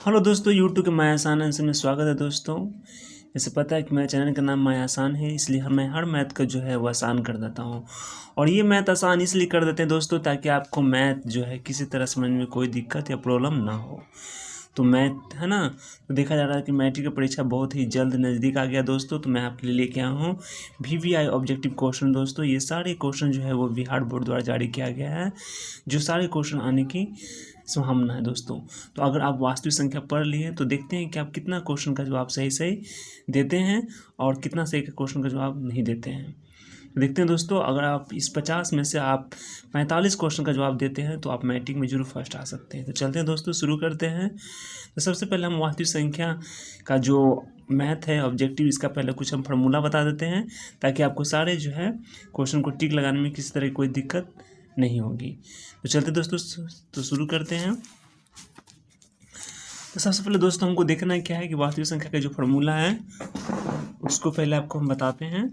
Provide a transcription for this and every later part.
Hello दोस्तों, YouTube के माया आसान आंसर में स्वागत है दोस्तों। जैसे पता है कि मेरे चैनल का नाम माया आसान है, इसलिए मैं हर मैथ का जो है वो आसान कर देता हूँ। और ये मैथ आसान इसलिए कर देते हैं दोस्तों ताकि आपको मैथ जो है किसी तरह समझ में कोई दिक्कत या प्रॉब्लम ना हो। तो मैथ है ना, तो देखा जा रहा है कि मैट्रिक की परीक्षा बहुत ही जल्द नज़दीक आ गया दोस्तों। तो मैं आपके लिए लेके आया हूँ VVI ऑब्जेक्टिव क्वेश्चन दोस्तों। ये सारे क्वेश्चन जो है वो बिहार बोर्ड द्वारा जारी किया गया है, जो सारे क्वेश्चन आने की संभावना है दोस्तों। तो अगर आप वास्तविक संख्या पढ़ लिए तो देखते हैं कि आप कितना क्वेश्चन का जवाब सही सही देते हैं और कितना सही का क्वेश्चन का जवाब नहीं देते हैं। तो देखते हैं दोस्तों, अगर आप इस 50 में से आप 45 क्वेश्चन का जवाब देते हैं तो आप मैट्रिक में जरूर फर्स्ट आ सकते हैं। तो चलते हैं दोस्तों, शुरू करते हैं। तो सबसे पहले हम वास्तविक संख्या का जो मैथ है ऑब्जेक्टिव, इसका पहले कुछ हम फार्मूला बता देते हैं ताकि आपको सारे जो है क्वेश्चन को टिक लगाने में किसी तरह की कोई दिक्कत नहीं होगी। तो चलते दोस्तों, तो शुरू करते हैं। तो सबसे पहले दोस्तों हमको देखना है क्या है कि वास्तविक संख्या का जो फार्मूला है उसको पहले आपको हम बताते हैं।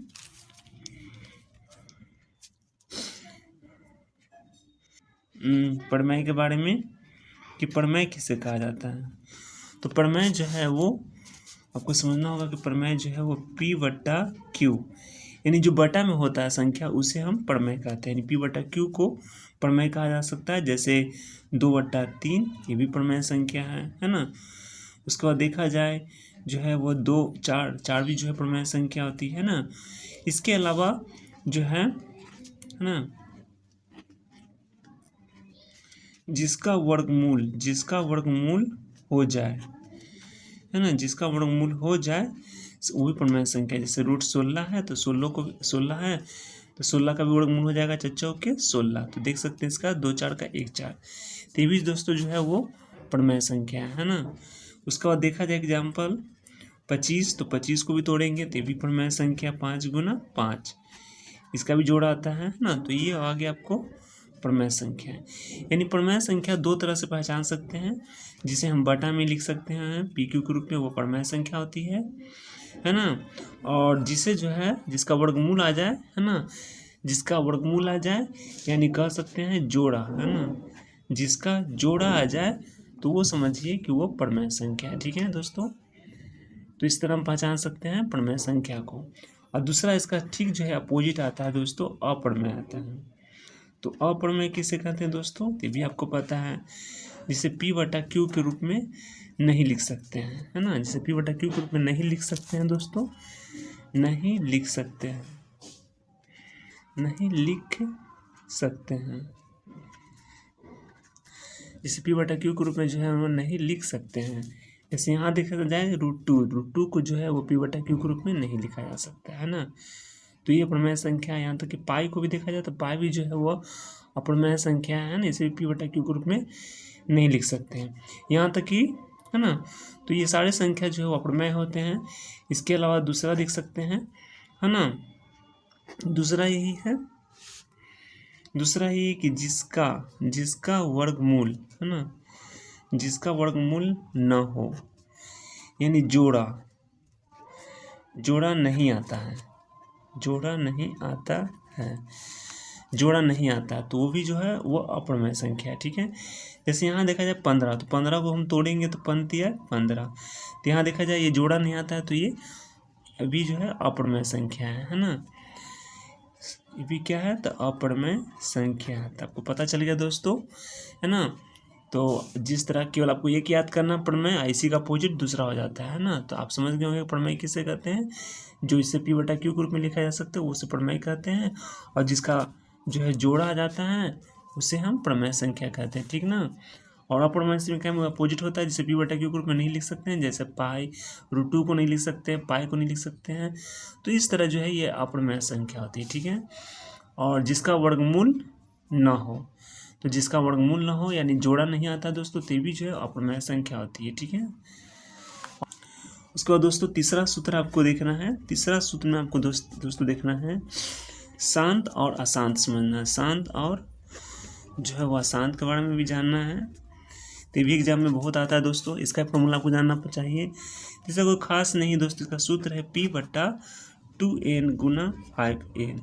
प्रमेय के बारे में कि प्रमेय किसे कहा जाता है। तो प्रमेय जो है वो आपको समझना होगा कि प्रमेय जो है वो P/Q, यानी जो बटा में होता है संख्या उसे हम प्रमेय कहते हैं। यानी P/Q को प्रमेय कहा जा सकता है। जैसे 2/3 ये भी प्रमेय संख्या है ना। उसके बाद देखा जाए जो है वो 2, 4 भी जो है प्रमेय संख्या होती है ना। इसके अलावा जो है ना, जिसका वर्गमूल हो जाए है ना, जिसका वर्गमूल हो जाए वो भी प्रमेय संख्या। जैसे √16 है तो 16 है तो 16 का भी वर्गमूल हो जाएगा, 4 के 16। तो देख सकते हैं इसका 2 4 का 1 4। तो ये भी दोस्तों जो है वो प्रमेय संख्या है ना। उसके बाद देखा जाए एग्जाम्पल 25, तो 25 को भी तोड़ेंगे तो ये भी प्रमेय संख्या 5 × 5, इसका भी जोड़ा आता है ना। तो ये आगे आपको प्रमेय संख्या है। यानी प्रमेय संख्या दो तरह से पहचान सकते हैं। जिसे हम बटा में लिख सकते हैं PQ के रूप में, वो प्रमेय संख्या होती है ना। और जिसे जो है जिसका वर्गमूल आ जाए है ना, जिसका वर्गमूल आ जाए यानी कह सकते हैं जोड़ा है ना, जिसका जोड़ा आ जाए तो वो समझिए कि वो प्रमेय संख्या है। ठीक है दोस्तों, तो इस तरह हम पहचान सकते हैं प्रमेय संख्या को। और दूसरा इसका ठीक जो है अपोजिट आता है दोस्तों, अप्रमेय आता है। तो अप्रमेय किसे कहते हैं दोस्तों, ये भी आपको पता है। जिसे P/Q के रूप में नहीं लिख सकते हैं है ना, जिसे P/Q के रूप में नहीं लिख सकते हैं दोस्तों, नहीं लिख सकते हैं, जिसे P/Q के रूप में जो है वो नहीं लिख सकते हैं। जैसे यहाँ देखा जाए √2 को जो है वो P/Q के रूप में नहीं लिखा जा सकता है ना। तो ये प्रमेय संख्या। यहाँ तक कि पाई को भी देखा जाए तो पाई भी जो है वो अप्रमेय संख्या है ना, इसे P/Q के रूप में नहीं लिख सकते हैं। यहाँ तक कि है ना, तो ये सारे संख्या जो है वो अप्रमेय होते हैं। इसके अलावा दूसरा देख सकते हैं है ना, दूसरा यही कि जिसका वर्गमूल है ना, जिसका वर्गमूल न हो, यानी जोड़ा नहीं आता है तो वो भी जो है वो अप्रमेय संख्या है। ठीक है, जैसे यहाँ देखा जाए 15, तो 15 को हम तोड़ेंगे तो 15। तो यहाँ देखा जाए ये जोड़ा नहीं आता है तो ये अभी जो है अप्रमेय संख्या है ना। ये भी क्या है तो अप्रमेय संख्या है। तो आपको पता चल गया दोस्तों है ना। तो जिस तरह केवल आपको एक याद करना प्रमेय, इसी का अपोजिट दूसरा हो जाता है ना। तो आप समझ गए होंगे प्रमेय किसे कहते हैं। जो इसे P/Q के रूप में लिखा जा सकता है उसे प्रमेय कहते हैं, और जिसका जो है जोड़ा आ जाता है उसे हम प्रमेय संख्या कहते हैं। ठीक ना। और अप्रमेय संख्या में अपोजिट होता है, जिसे P/Q के रूप में नहीं लिख सकते हैं। जैसे पाई, √2 को नहीं लिख सकते हैं, पाई को नहीं लिख सकते हैं। तो इस तरह जो है ये अप्रमेय संख्या होती है। ठीक है, और जिसका वर्गमूल न हो, तो जिसका वर्गमूल न हो यानी जोड़ा नहीं आता दोस्तों, तो भी जो है अप्रमेय संख्या होती है। ठीक है, उसके बाद दोस्तों तीसरा सूत्र आपको देखना है। तीसरा सूत्र में आपको दोस्तों देखना है शांत और अशांत समझना है। शांत और जो है वो अशांत के बारे में भी जानना है। तो ये भी एग्जाम में बहुत आता है दोस्तों। इसका फॉर्मूला आपको जानना चाहिए। जैसा कोई खास नहीं दोस्तों, इसका सूत्र है P/2n × 5n।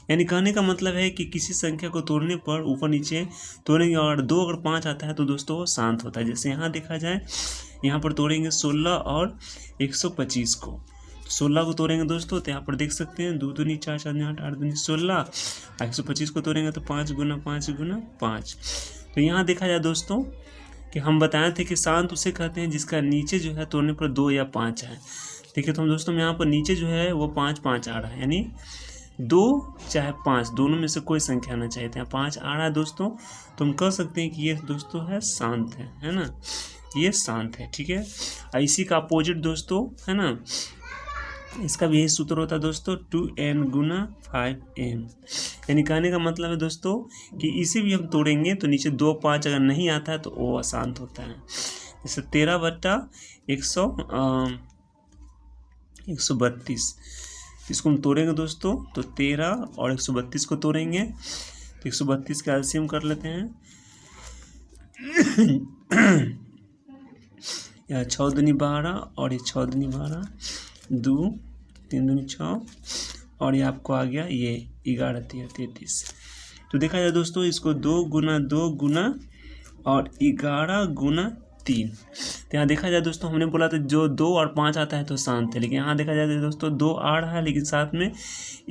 यानी कहने का मतलब है कि किसी संख्या को तोड़ने पर ऊपर नीचे तोड़ेंगे और 2 अगर 5 आता है तो दोस्तों वो शांत होता है। जैसे यहाँ देखा जाए, यहाँ पर तोड़ेंगे 16 और 125 को, 16 को तोड़ेंगे दोस्तों तो यहाँ पर देख सकते हैं 2 दूनी 4, 4 दूनी 8, 8 दूनी 16, 125 को तोड़ेंगे तो 5 गुना 5 गुना 5। तो यहाँ देखा जाए दोस्तों कि हम बताए थे कि शांत उसे कहते हैं जिसका नीचे जो है तोड़ने पर 2 या 5 है। देखिए तो हम दोस्तों यहाँ पर नीचे जो है वो 5 5 आ रहा है, यानी 2 चाहे 5 दोनों में से कोई संख्या आना चाहिए। यहाँ 5 आ रहा है दोस्तों, तो हम कह सकते हैं कि ये दोस्तों है शांत है ना, ये शांत है। ठीक है, इसी का अपोजिट दोस्तों है ना, इसका भी यही सूत्र होता है दोस्तों 2n गुना 5m। यानी कहने का मतलब है दोस्तों कि इसे भी हम तोड़ेंगे तो नीचे 2 5 अगर नहीं आता है तो वो अशांत होता है। जैसे 13/132, इसको हम तोड़ेंगे दोस्तों तो 13 और 132 को तोड़ेंगे तो 132 का एलसीएम कर लेते हैं। यह 6 दूनी 12 और ये 6 दूनी 12, 2 3 दूनी 6 और ये आपको आ गया ये 11 13 33। तो देखा जाए दोस्तों इसको 2 गुना 2 गुना और 11 गुना 3। तो यहाँ देखा जाए दोस्तों हमने बोला था जो 2 और 5 आता है तो शांत है, लेकिन यहाँ देखा जाए दोस्तों 2 आ रहा है लेकिन साथ में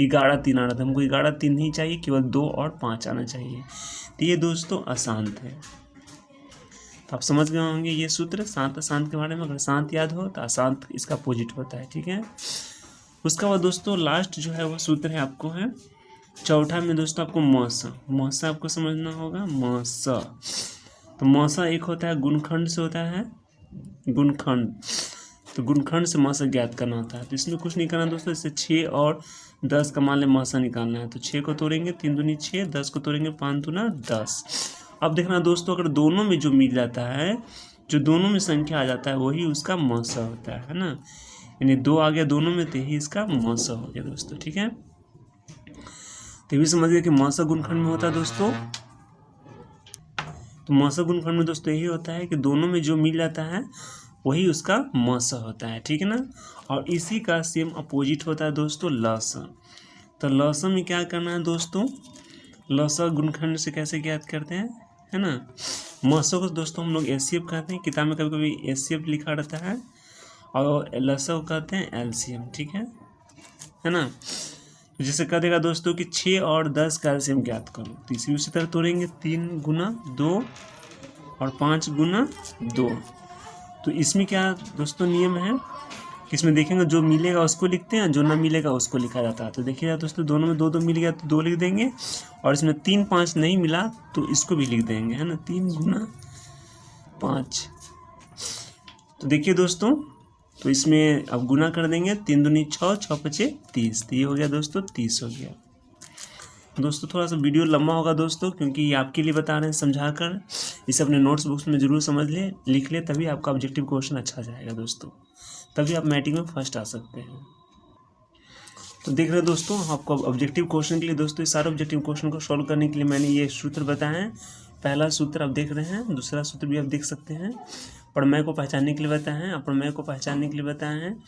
11 3 आ रहा था। हमको 11 3 नहीं चाहिए, केवल 2 और 5 आना चाहिए। तो ये दोस्तों अशांत है। तो आप समझ गए होंगे ये सूत्र शांत अशांत के बारे में। अगर शांत याद हो तो अशांत इसका अपोजिट होता है। ठीक है, उसका बाद दोस्तों लास्ट जो है वो सूत्र है आपको है चौथा में दोस्तों आपको मौसा आपको समझना होगा। मौसा तो मौसा एक होता है गुणखंड से होता है, गुणखंड। तो गुणखंड से मौसा ज्ञात करना होता है। तो इसमें कुछ नहीं करना दोस्तों, इससे 6 और 10 का मान ले मौसा निकालना है। तो 6 को तोड़ेंगे 3 दूनी 6, 10 को तोड़ेंगे 5 दूना 10। अब देखना दोस्तों अगर दोनों में जो मिल जाता है, जो दोनों में संख्या आ जाता है वही उसका मौसा होता है ना। यानी 2 आ गया दोनों में तो ही इसका मौसा हो गया दोस्तों। ठीक है, तो भी समझ गए कि मौसा गुणखंड में होता है दोस्तों। तो मौसा गुणखंड में दोस्तों यही होता है कि दोनों में जो मिल जाता है वही उसका मौसा होता है। ठीक है ना, और इसी का सेम अपोजिट होता है दोस्तों लसा। तो लसा में क्या करना है दोस्तों, लसा गुणखंड से कैसे ज्ञात करते हैं है ना। मौसा को दोस्तों हम लोग एचसीएफ कहते हैं, किताब में कभी कभी एचसीएफ लिखा रहता है, और लसा को कहते हैं एलसीएम। ठीक है ना। जैसे कह देगा दोस्तों कि 6 और 10 का एलसीएम ज्ञात करो, तो इसी उसी तरह तोड़ेंगे 3 गुना 2 और 5 गुना 2। तो इसमें क्या दोस्तों नियम है कि इसमें देखेंगे जो मिलेगा उसको लिखते हैं, जो ना मिलेगा उसको लिखा जाता है। तो देखिएगा दोस्तों दोनों में 2 2 मिल गया तो 2 लिख देंगे, और इसमें 3 5 नहीं मिला तो इसको भी लिख देंगे है ना, 3 गुना 5। तो देखिए दोस्तों, तो इसमें अब गुना कर देंगे 3 दूनी 6, 6 5 30। तो ये हो गया दोस्तों 30 हो गया। दोस्तों थोड़ा सा वीडियो लंबा होगा दोस्तों, क्योंकि ये आपके लिए बता रहे हैं समझा कर। इसे अपने नोट्स बुक्स में ज़रूर समझ ले, लिख ले, तभी आपका ऑब्जेक्टिव क्वेश्चन अच्छा जाएगा दोस्तों, तभी आप मैट्रिक में फर्स्ट आ सकते हैं। तो देख रहे हैं दोस्तों, आपको ऑब्जेक्टिव क्वेश्चन के लिए दोस्तों इस सारे ऑब्जेक्टिव क्वेश्चन को सॉल्व करने के लिए मैंने ये सूत्र बताए हैं। पहला सूत्र आप देख रहे हैं, दूसरा सूत्र भी आप देख सकते हैं, प्रमेय को पहचानने के लिए बताए हैं, अप्रमेय को पहचानने के लिए बताए हैं,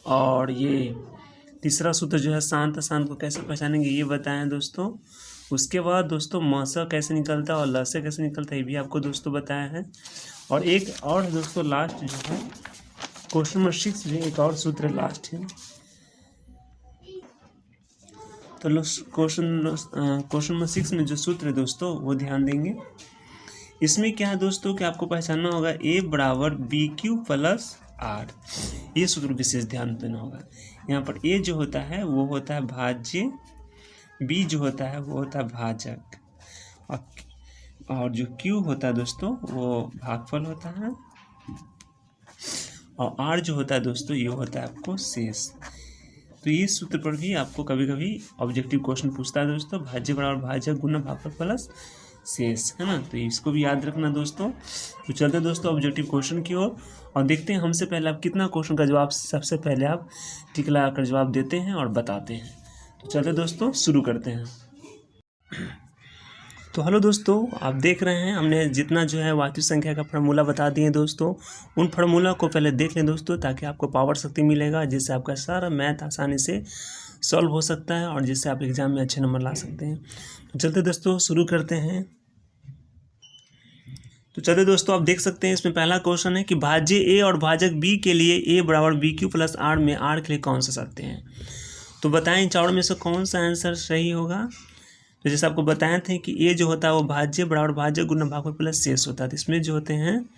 और ये तीसरा सूत्र जो है शांत अशांत को कैसे पहचानेंगे ये बताए हैं दोस्तों। उसके बाद दोस्तों मौसा कैसे निकलता है और लसे कैसे निकलता है ये भी आपको दोस्तों बताया है। और एक और दोस्तों लास्ट जो है क्वेश्चन नंबर 6 में एक और सूत्र लास्ट है। तो क्वेश्चन नंबर 6 में जो सूत्र है दोस्तों वो ध्यान देंगे। इसमें क्या है दोस्तों कि आपको पहचानना होगा A बराबर BQ प्लस R, ये सूत्र विशेष ध्यान देना होगा। यहाँ पर A जो होता है वो होता है भाज्य, B जो होता है वो होता है भाजक, और जो Q होता है दोस्तों वो भागफल होता है, और R जो होता है दोस्तों ये होता है आपको शेष। तो ये सूत्र पर भी आपको कभी कभी ऑब्जेक्टिव क्वेश्चन पूछता है दोस्तों, भाज्य बराबर भाजक गुना भागफल प्लस शेष है ना। तो इसको भी याद रखना दोस्तों। तो चलते हैं दोस्तों ऑब्जेक्टिव क्वेश्चन की ओर और देखते हैं हमसे पहले आप कितना क्वेश्चन का जवाब सबसे पहले आप टिक लगा कर जवाब देते हैं और बताते हैं। तो चलते दोस्तों शुरू करते हैं। तो हेलो दोस्तों, आप देख रहे हैं हमने जितना जो है वास्तविक संख्या का फार्मूला बता दिए दोस्तों। उन फार्मूला को पहले देख लें दोस्तों, ताकि आपको पावर शक्ति मिलेगा, जिससे आपका सारा मैथ आसानी से सॉल्व हो सकता है और जिससे आप एग्जाम में अच्छे नंबर ला सकते हैं। तो चलते दोस्तों शुरू करते हैं। तो चलिए दोस्तों, आप देख सकते हैं इसमें पहला क्वेश्चन है कि भाज्य ए और भाजक बी के लिए ए बराबर बी क्यू प्लस आर में आर के लिए कौन सा सत्य है। तो बताएं इन चारों में से कौन सा आंसर सही होगा। तो जैसे आपको बताए थे कि ए जो होता है वो भाज्य बराबर भाजक गुना भागफल प्लस शेष होता है। तो इसमें जो होते हैं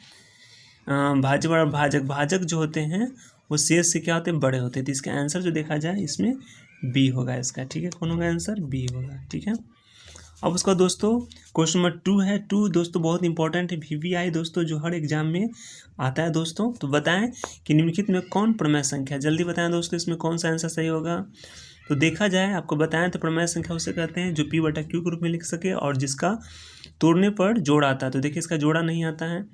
भाज्य बराबर भाजक, भाजक जो होते हैं वो शेष से क्या होते हैं, बड़े होते हैं। तो इसका आंसर जो देखा जाए इसमें बी होगा इसका। ठीक है, कौन होगा आंसर, बी होगा। ठीक है, अब उसका दोस्तों क्वेश्चन नंबर 2 है। 2 दोस्तों बहुत इंपॉर्टेंट है, VVI दोस्तों जो हर एग्जाम में आता है दोस्तों। तो बताएं कि निम्नलिखित में कौन प्रमेय संख्या, जल्दी बताएं दोस्तों इसमें कौन सा आंसर सही होगा। तो देखा जाए आपको बताएं तो प्रमेय संख्या उसे कहते हैं जो P/Q के रूप में लिख सके और जिसका तोड़ने पर जोड़ा आता है। तो देखिए इसका जोड़ा नहीं आता है,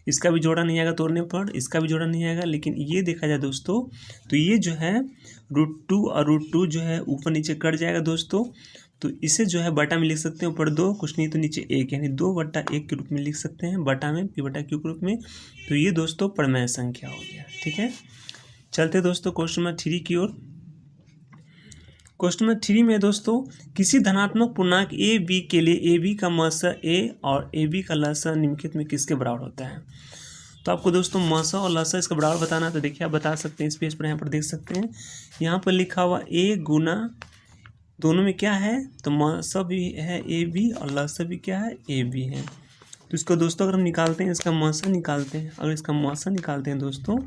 इसका भी जोड़ा नहीं आएगा तोड़ने पर, इसका भी जोड़ा नहीं आएगा। लेकिन ये देखा जाए दोस्तों तो ये जो है √2 और √2 जो है ऊपर नीचे कट जाएगा दोस्तों। तो इसे जो है बटा में लिख सकते हैं, ऊपर 2 कुछ नहीं तो नीचे 1, यानी 2/1 के रूप में लिख सकते हैं, बटा में P/Q के रूप में। तो ये दोस्तों प्रमेय संख्या हो गया। ठीक है, चलते दोस्तों क्वेश्चन नंबर 3 की ओर। क्वेश्चन नंबर 3 में दोस्तों किसी धनात्मक पूर्णांक ए बी के लिए ए बी का मसा ए और ए बी का लसा निम्नलिखित में किसके बराबर होता है। तो आपको दोस्तों मसा और लसा इसका बराबर बताना है। तो देखिए आप बता सकते हैं, इस पेज पर यहाँ पर देख सकते हैं, यहाँ पर लिखा हुआ ए गुना दोनों में क्या है, तो मसा भी है ए बी और लसा भी क्या है, ए बी है। तो इसको दोस्तों अगर हम निकालते हैं, इसका मसा निकालते हैं, अगर इसका मसा निकालते हैं दोस्तों,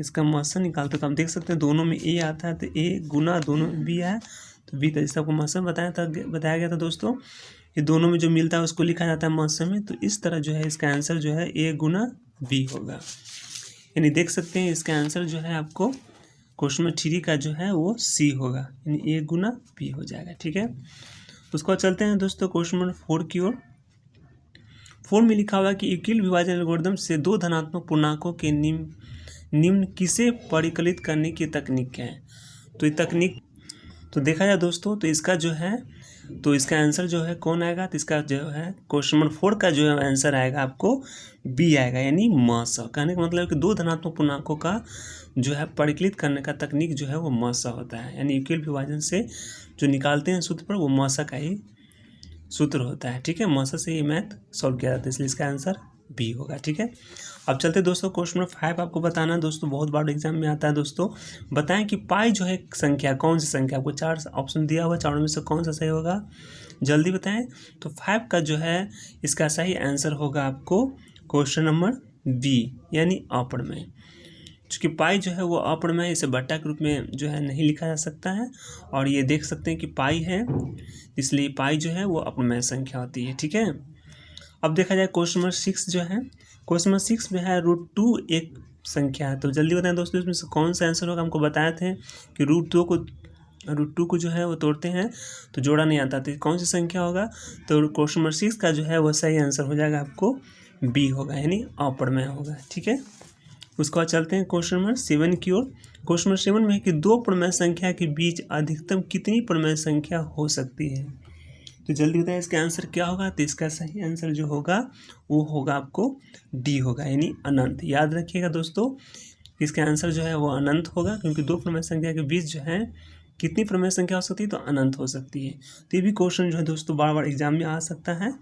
इसका मसा निकालते हैं तो हम देख सकते हैं दोनों में ए आता है, तो ए गुना दोनों में बी है तो बी था। जैसे आपको मसा बताया गया था दोस्तों, ये दोनों में जो मिलता है उसको लिखा जाता है मसा में। तो इस तरह जो है इसका आंसर जो है ए गुना बी होगा। यानी देख सकते हैं इसका आंसर जो है आपको क्वेश्चन नंबर 3 का जो है वो सी होगा, यानी ए गुना बी हो जाएगा। ठीक है, उसको चलते हैं दोस्तों क्वेश्चन नंबर 4 की ओर। 4 में लिखा हुआ कि यूक्लिड विभाजन एल्गोरिथम से 2 धनात्मक पूर्णांकों के निम्न किसे परिकलित करने की तकनीक है। तो ये तकनीक तो देखा जाए दोस्तों तो इसका जो है तो इसका आंसर जो है कौन आएगा, तो इसका जो है क्वेश्चन नंबर 4 का जो है आंसर आएगा आपको बी आएगा, यानी मसा। कहने का मतलब है कि 2 धनात्मक पूर्णांकों का जो है परिकलित करने का तकनीक जो है वो मसा होता है। यानी यूक्लिड विभाजन से जो निकालते हैं सूत्र पर वो मसा का ही सूत्र होता है। ठीक है, मसा से ये मैथ सॉल्व किया जाता है, इसलिए इसका आंसर बी होगा। ठीक है, अब चलते दोस्तों क्वेश्चन नंबर 5 आपको बताना है दोस्तों, बहुत बार एग्जाम में आता है दोस्तों। बताएं कि पाई जो है संख्या कौन सी संख्या, आपको 4 ऑप्शन दिया हुआ, चारों में से कौन सा सही होगा, जल्दी बताएं। तो 5 का जो है इसका सही आंसर होगा आपको क्वेश्चन नंबर बी, यानी अप्रमेय। चूँकि पाई जो है वो अप्रमेय, इसे बट्टा के रूप में जो है नहीं लिखा जा सकता है। और ये देख सकते हैं कि पाई है, इसलिए पाई जो है वो अप्रमेय संख्या होती है। ठीक है, अब देखा जाए क्वेश्चन नंबर 6 जो है, क्वेश्चन नंबर 6 में है √2 एक संख्या है। तो जल्दी बताएं दोस्तों इसमें से कौन सा आंसर होगा। हमको बताए थे कि √2 को जो है वो तोड़ते हैं तो जोड़ा नहीं आता, तो कौन सी संख्या होगा। तो क्वेश्चन नंबर 6 का जो है वो सही आंसर हो जाएगा आपको बी होगा, यानी अप्रमेय होगा। ठीक है, उसके बाद चलते हैं क्वेश्चन नंबर 7 की ओर। क्वेश्चन नंबर 7 में है कि 2 प्रमेय संख्या के बीच अधिकतम कितनी प्रमेय संख्या हो सकती है। तो जल्दी बताएं इसका आंसर क्या होगा। तो इसका सही आंसर जो होगा वो होगा आपको डी होगा, यानी अनंत। याद रखिएगा दोस्तों, इसका आंसर जो है वो अनंत होगा, क्योंकि 2 प्रमेय संख्या के बीच जो है कितनी प्रमेय संख्या हो सकती है, तो अनंत हो सकती है। तो ये भी क्वेश्चन जो है दोस्तों बार बार एग्जाम में आ सकता है,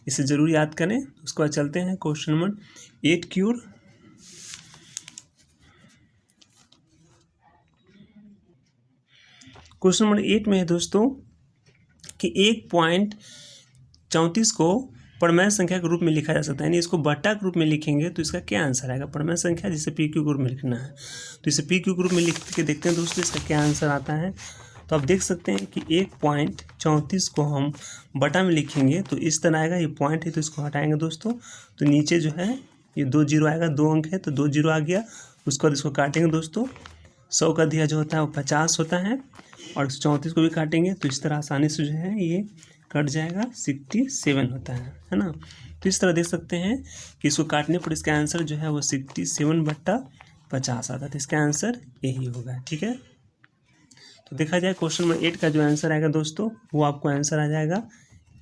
इसे जरूर याद करें। उसके बाद चलते हैं क्वेश्चन नंबर 8 की ओर। क्वेश्चन नंबर 8 में है दोस्तों कि 1.34 को प्रमेय संख्या के रूप में लिखा जा सकता है, यानी इसको बट्टा के रूप में लिखेंगे तो इसका क्या आंसर आएगा। प्रमेय संख्या जिसे PQ के रूप में लिखना है, तो इसे PQ के रूप में लिख के देखते हैं दोस्तों इसका क्या आंसर आता है। तो आप देख सकते हैं कि 1.34 को हम बटा में लिखेंगे तो इस तरह आएगा। ये पॉइंट है तो इसको हटाएंगे दोस्तों, तो नीचे जो है ये 2 जीरो आएगा, 2 अंक है तो 2 जीरो आ गया। उसके बाद इसको काटेंगे दोस्तों, 100 का दिया जो होता है वो 50 होता है, और 134 को भी काटेंगे तो इस तरह आसानी से जो है ये कट जाएगा, 67 होता है ना। तो इस तरह देख सकते हैं कि इसको काटने पर इसका आंसर जो है वो 67/50 आता है। तो इसका आंसर यही होगा। ठीक है, तो देखा जाए क्वेश्चन नंबर 8 का जो आंसर आएगा दोस्तों वो आपको आंसर आ जाएगा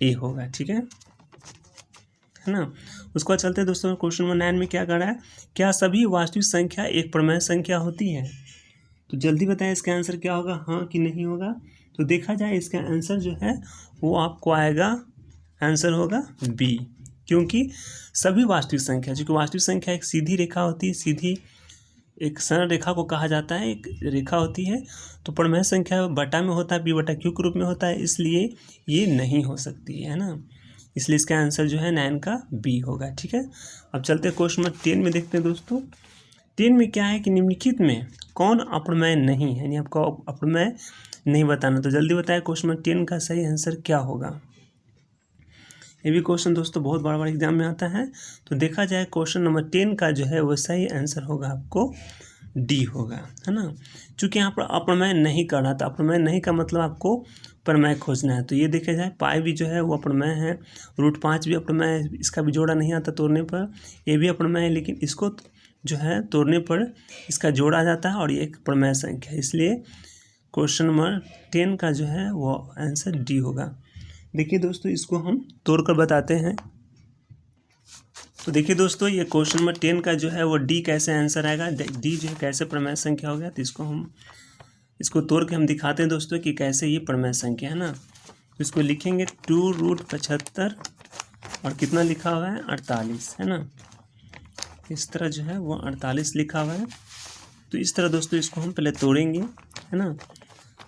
ए होगा। ठीक है ना। उसके बाद चलते हैं दोस्तों क्वेश्चन नंबर 9 में क्या कर रहा है, क्या सभी वास्तविक संख्या एक प्रमेय संख्या होती है। तो जल्दी बताएं इसका आंसर क्या होगा, हाँ कि नहीं होगा। तो देखा जाए इसका आंसर जो है वो आपको आएगा, आंसर होगा बी, क्योंकि सभी वास्तविक संख्या, चूँकि वास्तविक संख्या एक सीधी रेखा होती है, सीधी एक सरल रेखा को कहा जाता है, एक रेखा होती है, तो परिमेय संख्या बटा में होता है, पी बटा क्यू के रूप में होता है, इसलिए ये नहीं हो सकती है ना। इसलिए इसका आंसर जो है 9 का बी होगा। ठीक है, अब चलते हैं क्वेश्चन नंबर 10 में देखते हैं दोस्तों। 10 में क्या है कि निम्नलिखित में कौन अप्रमेय नहीं है, यानी आपको अप्रमेय नहीं बताना। तो जल्दी बताएं क्वेश्चन नंबर 10 का सही आंसर क्या होगा। ये भी क्वेश्चन दोस्तों बहुत बार एग्जाम में आता है। तो देखा जाए क्वेश्चन नंबर 10 का जो है वो सही आंसर होगा आपको डी होगा, है ना। चूँकि यहाँ पर अप्रमेय नहीं करना, तो अप्रमेय नहीं का मतलब आपको प्रमेय खोजना है। तो ये देखा जाए पाई भी जो है वो अप्रमेय है, √5 भी अप्रमेय है, इसका भी जोड़ा नहीं आता तोड़ने पर, ये भी अप्रमेय है, लेकिन इसको जो है तोड़ने पर इसका जोड़ आ जाता है और ये एक प्रमेय संख्या है। इसलिए क्वेश्चन नंबर 10 का जो है वो आंसर डी होगा। देखिए दोस्तों इसको हम तोड़कर बताते हैं। तो देखिए दोस्तों ये क्वेश्चन नंबर 10 का जो है वो डी कैसे आंसर आएगा, डी जो है कैसे प्रमेय संख्या हो गया। तो इसको तोड़ के हम दिखाते हैं दोस्तों कि कैसे ये प्रमेय संख्या है ना। तो इसको लिखेंगे 2√75 और कितना लिखा हुआ है 48, है ना। इस तरह जो है वो 48 लिखा हुआ है। तो इस तरह दोस्तों इसको हम पहले तोड़ेंगे, है ना।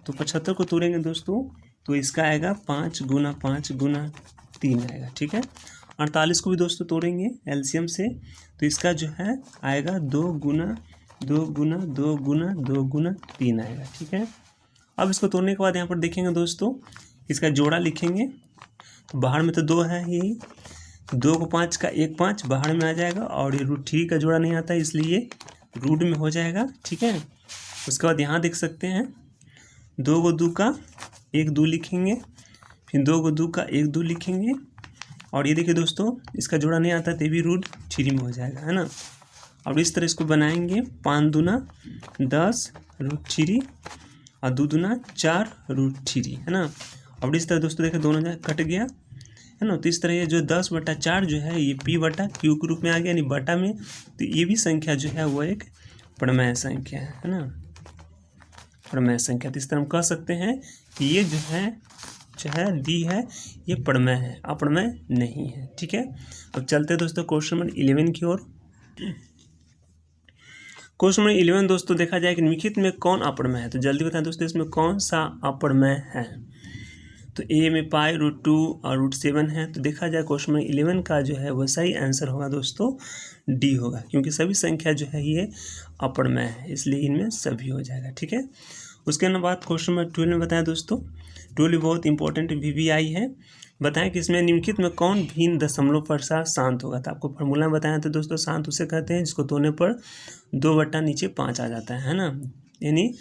तो 75 को तोड़ेंगे दोस्तों, तो इसका आएगा 5 × 5 × 3 आएगा। ठीक है, 48 को भी दोस्तों तोड़ेंगे एलसीएम से, तो इसका जो है आएगा 2 × 2 × 2 × 2 × 3 आएगा। ठीक है, अब इसको तोड़ने के बाद यहाँ पर देखेंगे दोस्तों इसका जोड़ा लिखेंगे। तो बाहर में तो 2 है, यही 2 को 5 का 1 5 बाहर में आ जाएगा, और ये √3 का जोड़ा नहीं आता है, इसलिए रूट में हो जाएगा। ठीक है, उसके बाद यहाँ देख सकते हैं 2 को 2 का 1 2 लिखेंगे, फिर 2 को 2 का 1 2 लिखेंगे, और ये देखिए दोस्तों इसका जोड़ा नहीं आता तो ये भी √3 में हो जाएगा, है ना। और इस तरह इसको बनाएंगे 5 दूना 10 √3 और 2 दूना 4 √3, है ना। और इस तरह दोस्तों देखिए दोनों जगह कट गया, है ना। तो इस तरह ये जो 10/4 जो है ये पी बटा क्यू के रूप में आ गया, यानी बटा में। तो ये भी संख्या जो है वो एक प्रमेय संख्या है ना, प्रमेय संख्या। तो इस तरह हम कह सकते हैं कि ये जो है डी है, ये प्रमेय है, अप्रमेय नहीं है। ठीक है, अब चलते हैं दोस्तों क्वेश्चन नंबर 11 की ओर। क्वेश्चन नंबर 11 दोस्तों देखा जाए कि निम्नलिखित में कौन अप्रमेय है। तो जल्दी बताएं दोस्तों इसमें कौन सा अप्रमेय है। तो ए में पाई √2 और √7 है। तो देखा जाए क्वेश्चन नंबर 11 का जो है वो सही आंसर होगा दोस्तों डी होगा, क्योंकि सभी संख्या जो है ये अप्रमेय है, इसलिए इनमें सभी हो जाएगा। ठीक है, उसके बाद क्वेश्चन नंबर 12 में बताया दोस्तों, 12 बहुत इंपॉर्टेंट VBI है। बताएं कि इसमें निम्नलिखित में कौन भिन्न दशमलव प्रसार शांत होगा। तो आपको फॉर्मूला बताया था दोस्तों, शांत उसे कहते हैं जिसको तोड़ने पर 2 बटा नीचे 5 आ जाता है ना, यानी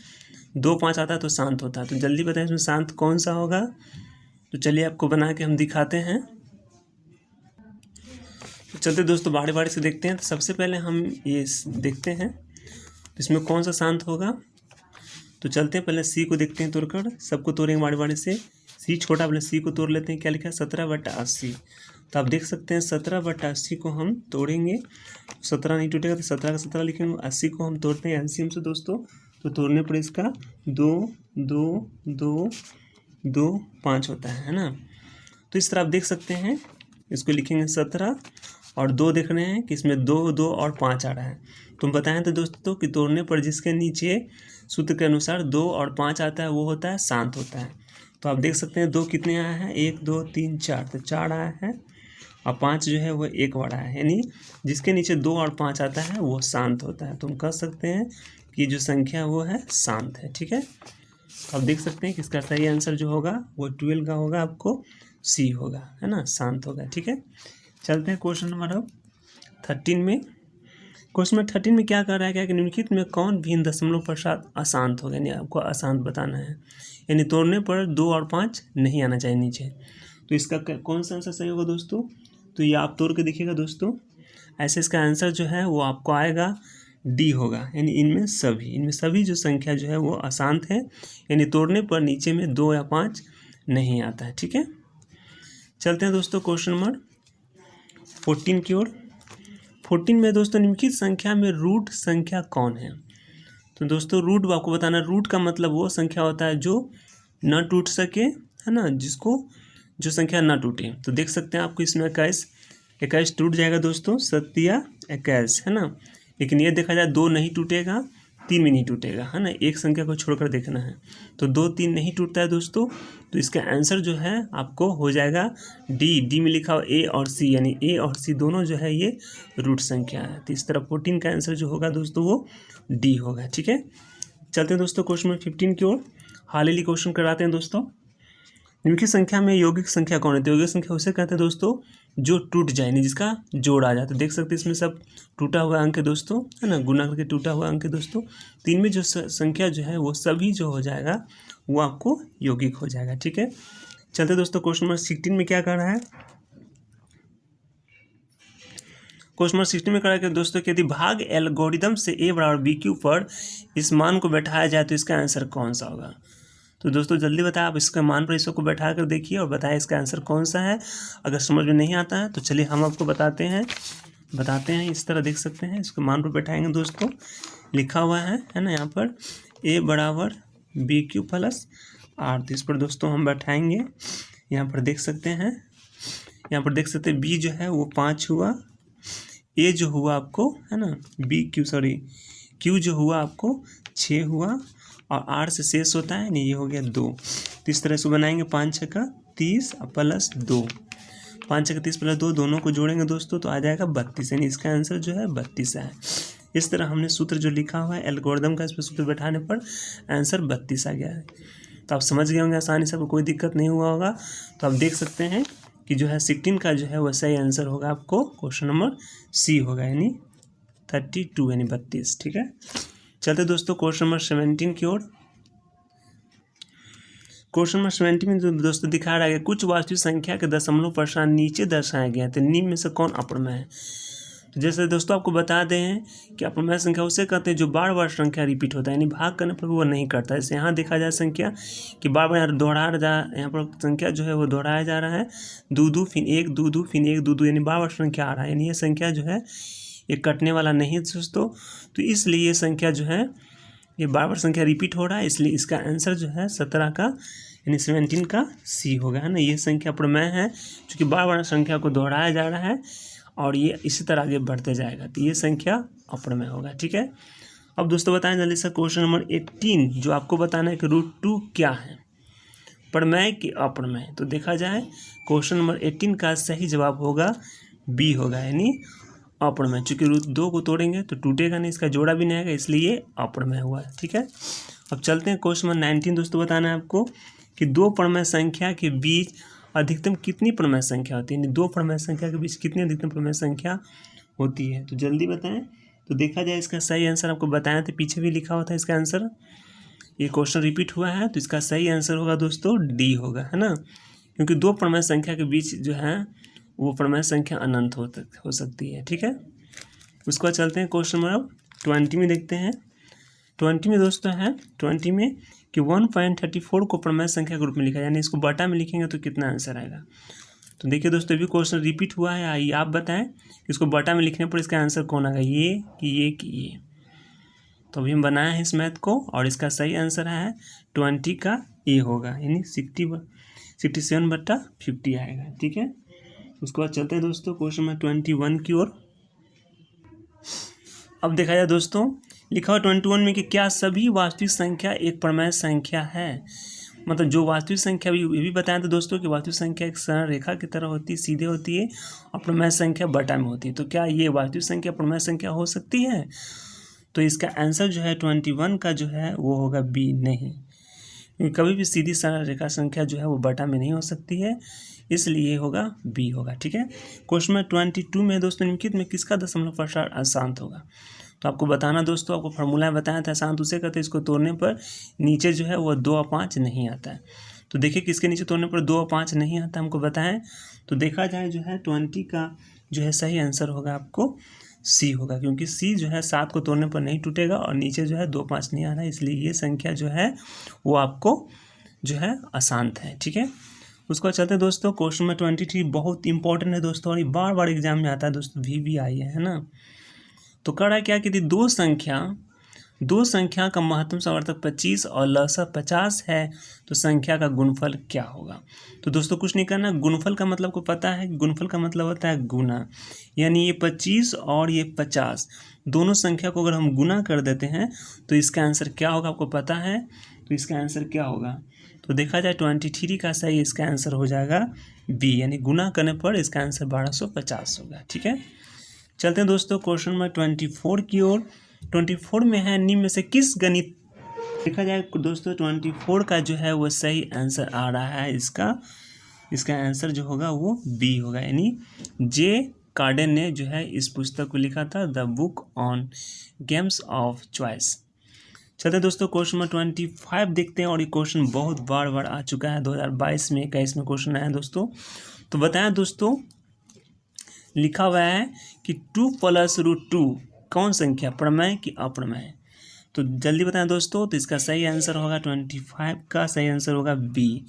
2 5 आता है तो शांत होता है। तो जल्दी बताएं इसमें शांत कौन सा होगा। तो चलिए आपको बना के हम दिखाते हैं। तो चलते दोस्तों बारी बारी से देखते हैं। तो सबसे पहले हम ये देखते हैं तो इसमें कौन सा शांत होगा। तो चलते हैं पहले सी को देखते हैं तोड़कर, सबको तोड़ेंगे बारी बारी से। सी छोटा, पहले सी को तोड़ लेते हैं। क्या लिखा है 17/80। तो आप देख सकते हैं 17/80 को हम तोड़ेंगे, 17 नहीं टूटेगा तो 17 का 17 लिखेंगे। 80 को हम तोड़ते हैं एलसीएम से दोस्तों, तो तोड़ने पर इसका 2 2 2 2 5 होता है ना। तो इस तरह आप देख सकते हैं, इसको लिखेंगे 17 और 2 देख रहे हैं कि इसमें 2 2 और 5 आ रहा है। तो हम बताएं तो दोस्तों कि तोड़ने पर जिसके नीचे सूत्र के अनुसार 2 और 5 आता है वो होता है शांत होता है। तो आप देख सकते हैं 2 कितने आया है, 1 2 3 4, तो 4 आया है, और 5 जो है वो 1 बड़ा है, यानी जिसके नीचे 2 और 5 आता है वो शांत होता है। तो हम कह सकते हैं कि जो संख्या वो है शांत है। ठीक है, तो आप देख सकते हैं कि इसका सही आंसर जो होगा वो 12 का होगा, आपको सी होगा, है ना, शांत होगा। ठीक है, चलते हैं क्वेश्चन नंबर अब 13 में। क्वेश्चन नंबर 13 में क्या कर रहा है, क्या कि निम्नलिखित में कौन भिन्न दशमलव प्रसार अशांत होगा, यानी आपको अशांत बताना है, यानी तोड़ने पर 2 और 5 नहीं आना चाहिए नीचे। तो इसका कौन सा आंसर सही होगा दोस्तों। तो ये आप तोड़ के देखिएगा दोस्तों, ऐसे इसका आंसर जो है वो आपको आएगा डी होगा, यानी इनमें सभी जो संख्या जो है वो अशांत है, यानी तोड़ने पर नीचे में 2 या 5 नहीं आता है। ठीक है, चलते हैं दोस्तों क्वेश्चन नंबर 14 की ओर। 14 में दोस्तों निम्नलिखित संख्या में रूट संख्या कौन है। तो दोस्तों रूट आपको बताना, रूट का मतलब वो संख्या होता है जो न टूट सके, है ना, जिसको जो संख्या ना टूटे। तो देख सकते हैं आपको इसमें 21 टूट जाएगा दोस्तों, 21 है ना। लेकिन ये देखा जाए 2 नहीं टूटेगा, 3 भी नहीं टूटेगा, है ना, एक संख्या को छोड़कर देखना है। तो 2, 3 नहीं टूटता है दोस्तों, तो इसका आंसर जो है आपको हो जाएगा डी में लिखा हुआ ए और सी, यानी ए और सी दोनों जो है ये रूट संख्या है। तो इस तरह 14 का आंसर जो होगा दोस्तों वो डी होगा। ठीक है, चलते हैं दोस्तों क्वेश्चन नंबर 15 की ओर। हाल ही क्वेश्चन कराते हैं दोस्तों। निम्नलिखित संख्या में यौगिक संख्या कौन है? तो यौगिक संख्या उसे कहते हैं दोस्तों जो टूट जाए, नहीं जिसका जोड़ आ जाए। तो देख सकते हैं इसमें सब टूटा हुआ अंक है दोस्तों, है ना, गुना करके टूटा हुआ अंक है दोस्तों। तो इनमें जो संख्या जो है वो सभी जो हो जाएगा वो आपको यौगिक हो जाएगा। ठीक है, चलते दोस्तों क्वेश्चन नंबर 16 में क्या कर रहा है। क्वेश्चन नंबर 16 में कह रहा है कि दोस्तों कि यदि भाग एल्गोरिदम से a बराबर bq पर इस मान को बैठाया जाए तो इसका आंसर कौन सा होगा। तो दोस्तों जल्दी बताएं, आप इसके मान पर इसको बैठा कर देखिए और बताएं इसका आंसर कौन सा है। अगर समझ में नहीं आता है तो चलिए हम आपको बताते हैं। इस तरह देख सकते हैं, इसको मान पर बैठाएंगे दोस्तों, लिखा हुआ है ना यहाँ पर a बराबर bq प्लस r। तो इस पर दोस्तों हम बैठाएंगे, यहाँ पर देख सकते हैं, b जो है वो 5 हुआ, a जो हुआ आपको, है ना, q जो हुआ आपको 6 हुआ, और r से शेष होता है नहीं, ये हो गया 2। तो इस तरह से बनाएंगे 5 6 का 30 प्लस 2, 5 6 का 30 प्लस 2, दोनों को जोड़ेंगे दोस्तों तो आ जाएगा 32, यानी इसका आंसर जो है 32 है। इस तरह हमने सूत्र जो लिखा हुआ है एल्गोरिदम का, इस पर सूत्र बैठाने पर आंसर 32 आ गया है। तो आप समझ गए होंगे आसानी से, आपको कोई दिक्कत नहीं हुआ होगा। तो आप देख सकते हैं कि जो है 16 का जो है वह सही आंसर होगा आपको क्वेश्चन नंबर सी होगा, यानी 32 यानी 32। ठीक है, चलते दोस्तों क्वेश्चन नंबर 17 की ओर। क्वेश्चन नंबर 17 में जो दोस्तों दिखा रहा है कुछ वास्तविक संख्या के दशमलव प्रसार नीचे दर्शाया गया है, तो निम्न में से कौन अप्रमेय है। तो जैसे दोस्तों आपको बता दें कि अप्रमेय संख्या उसे कहते हैं जो बार बार संख्या रिपीट होता है, यानी भाग करने पर वो नहीं करता है। जैसे यहाँ देखा जाए संख्या कि बार बार यहाँ पर संख्या जो है वो दोहराया जा रहा है, 2 2 फिर 1 2 2 फिर 1 2 2, यानी बार बार संख्या आ रहा है, यानी ये संख्या जो है ये कटने वाला नहीं है दोस्तों। तो इसलिए ये संख्या जो है ये बार बार संख्या रिपीट हो रहा है, इसलिए इसका आंसर जो है 17 का यानी 17 का सी होगा, है ना। ये संख्या अप्रमेय है क्योंकि बार बार संख्या को दोहराया जा रहा है और ये इसी तरह आगे बढ़ते जाएगा, तो ये संख्या अप्रमेय होगा। ठीक है, अब दोस्तों बताएं जल्दी से क्वेश्चन नंबर 18, जो आपको बताना है कि √2 क्या है, प्रमेय कि अप्रमेय। तो देखा जाए क्वेश्चन नंबर 18 का सही जवाब होगा बी होगा, यानी अप्रमेय। चूँकि √2 को तोड़ेंगे तो टूटेगा नहीं, इसका जोड़ा भी नहीं आएगा, इसलिए ये अप्रमेय हुआ है। ठीक है, अब चलते हैं क्वेश्चन नंबर 19। दोस्तों बताना है आपको कि 2 प्रमेय संख्या के बीच अधिकतम कितनी प्रमेय संख्या होती है, यानी 2 प्रमेय संख्या के बीच कितनी अधिकतम प्रमेय संख्या होती है। तो जल्दी बताएं। तो देखा जाए इसका सही आंसर आपको बताया था, पीछे भी लिखा हुआ था इसका आंसर, ये क्वेश्चन रिपीट हुआ है, तो इसका सही आंसर होगा दोस्तों डी होगा, है ना, क्योंकि 2 प्रमेय संख्या के बीच जो है वो प्रमेय संख्या अनंत हो सकती है। ठीक है, उसके बाद चलते हैं क्वेश्चन नंबर 20 में देखते हैं। 20 में दोस्तों है 20 में कि 1.34 को प्रमेय संख्या के रूप में लिखा, यानी इसको बटा में लिखेंगे तो कितना आंसर आएगा। तो देखिए दोस्तों अभी क्वेश्चन रिपीट हुआ है, आइए आप बताएं कि इसको बटा में लिखने पर इसका आंसर कौन आएगा, ये। तो अभी हम बनाए हैं इस मैथ को और इसका सही आंसर है 20 का ए होगा, यानी 67/50 आएगा। ठीक है, उसके बाद चलते हैं दोस्तों क्वेश्चन नंबर 21 की ओर। अब देखा जाए दोस्तों लिखा हुआ 21 में कि क्या सभी वास्तविक संख्या एक प्रमेय संख्या है। मतलब जो वास्तविक संख्या ये भी बताया था दोस्तों कि वास्तविक संख्या एक सरल रेखा की तरह होती है, सीधे होती है, और प्रमेय संख्या बटा में होती है। तो क्या ये वास्तविक संख्या प्रमेय संख्या हो सकती है। तो इसका आंसर जो है 21 का जो है वो होगा बी, नहीं, क्योंकि कभी भी सीधी सरल रेखा संख्या जो है वो बटा में नहीं हो सकती है, इसलिए होगा बी होगा। ठीक है, क्वेश्चन में 22 में दोस्तों निम्नलिखित में किसका दशमलव प्रसार अशांत होगा। तो आपको बताना दोस्तों, आपको फार्मूला बताया था, अशांत उसे कहते हैं इसको तोड़ने पर नीचे जो है वो 2 और 5 नहीं आता है। तो देखिए किसके नीचे तोड़ने पर 2 और 5 नहीं आता हमको बताएं। तो देखा जाए जो है 20 का जो है सही आंसर होगा आपको सी होगा, क्योंकि सी जो है 7 को तोड़ने पर नहीं टूटेगा और नीचे जो है 2 5 नहीं आ रहा है, इसलिए ये संख्या जो है वो आपको जो है अशांत है। ठीक है, उसको चलते हैं दोस्तों क्वेश्चन में 23 बहुत इंपॉर्टेंट है दोस्तों, और ये बार बार एग्जाम में आता है दोस्तों, भी आई है ना। तो कह रहा है क्या कि 2 दो संख्या का महत्तम समवर्तक 25 और लसा 50 है तो संख्या का गुणनफल क्या होगा। तो दोस्तों कुछ नहीं करना, गुणनफल का मतलब को पता है, गुणनफल का मतलब होता है गुना, यानी ये 25 और ये 50 दोनों संख्या को अगर हम गुना कर देते हैं तो इसका आंसर क्या होगा आपको पता है। तो इसका आंसर क्या होगा, तो देखा जाए 23 का सही इसका आंसर हो जाएगा बी, यानी गुना करने पर इसका आंसर 1250 होगा। ठीक है, चलते हैं दोस्तों क्वेश्चन नंबर 24 की ओर। 24 में है निम्न में से किस गणित, देखा जाए दोस्तों 24 का जो है वो सही आंसर आ रहा है, इसका आंसर जो होगा वो बी होगा, यानी जे कार्डन ने जो है इस पुस्तक को लिखा था, the book on games of choice. चलते दोस्तों क्वेश्चन नंबर 25 देखते हैं, और ये क्वेश्चन बहुत बार आ चुका है, 2022 में 21 में क्वेश्चन आया दोस्तों। तो बताएं दोस्तों, लिखा हुआ है कि 2 + √2 कौन संख्या, प्रमेय की अप्रमेय। तो जल्दी बताएं दोस्तों, तो इसका सही आंसर होगा 25 का सही आंसर होगा बी,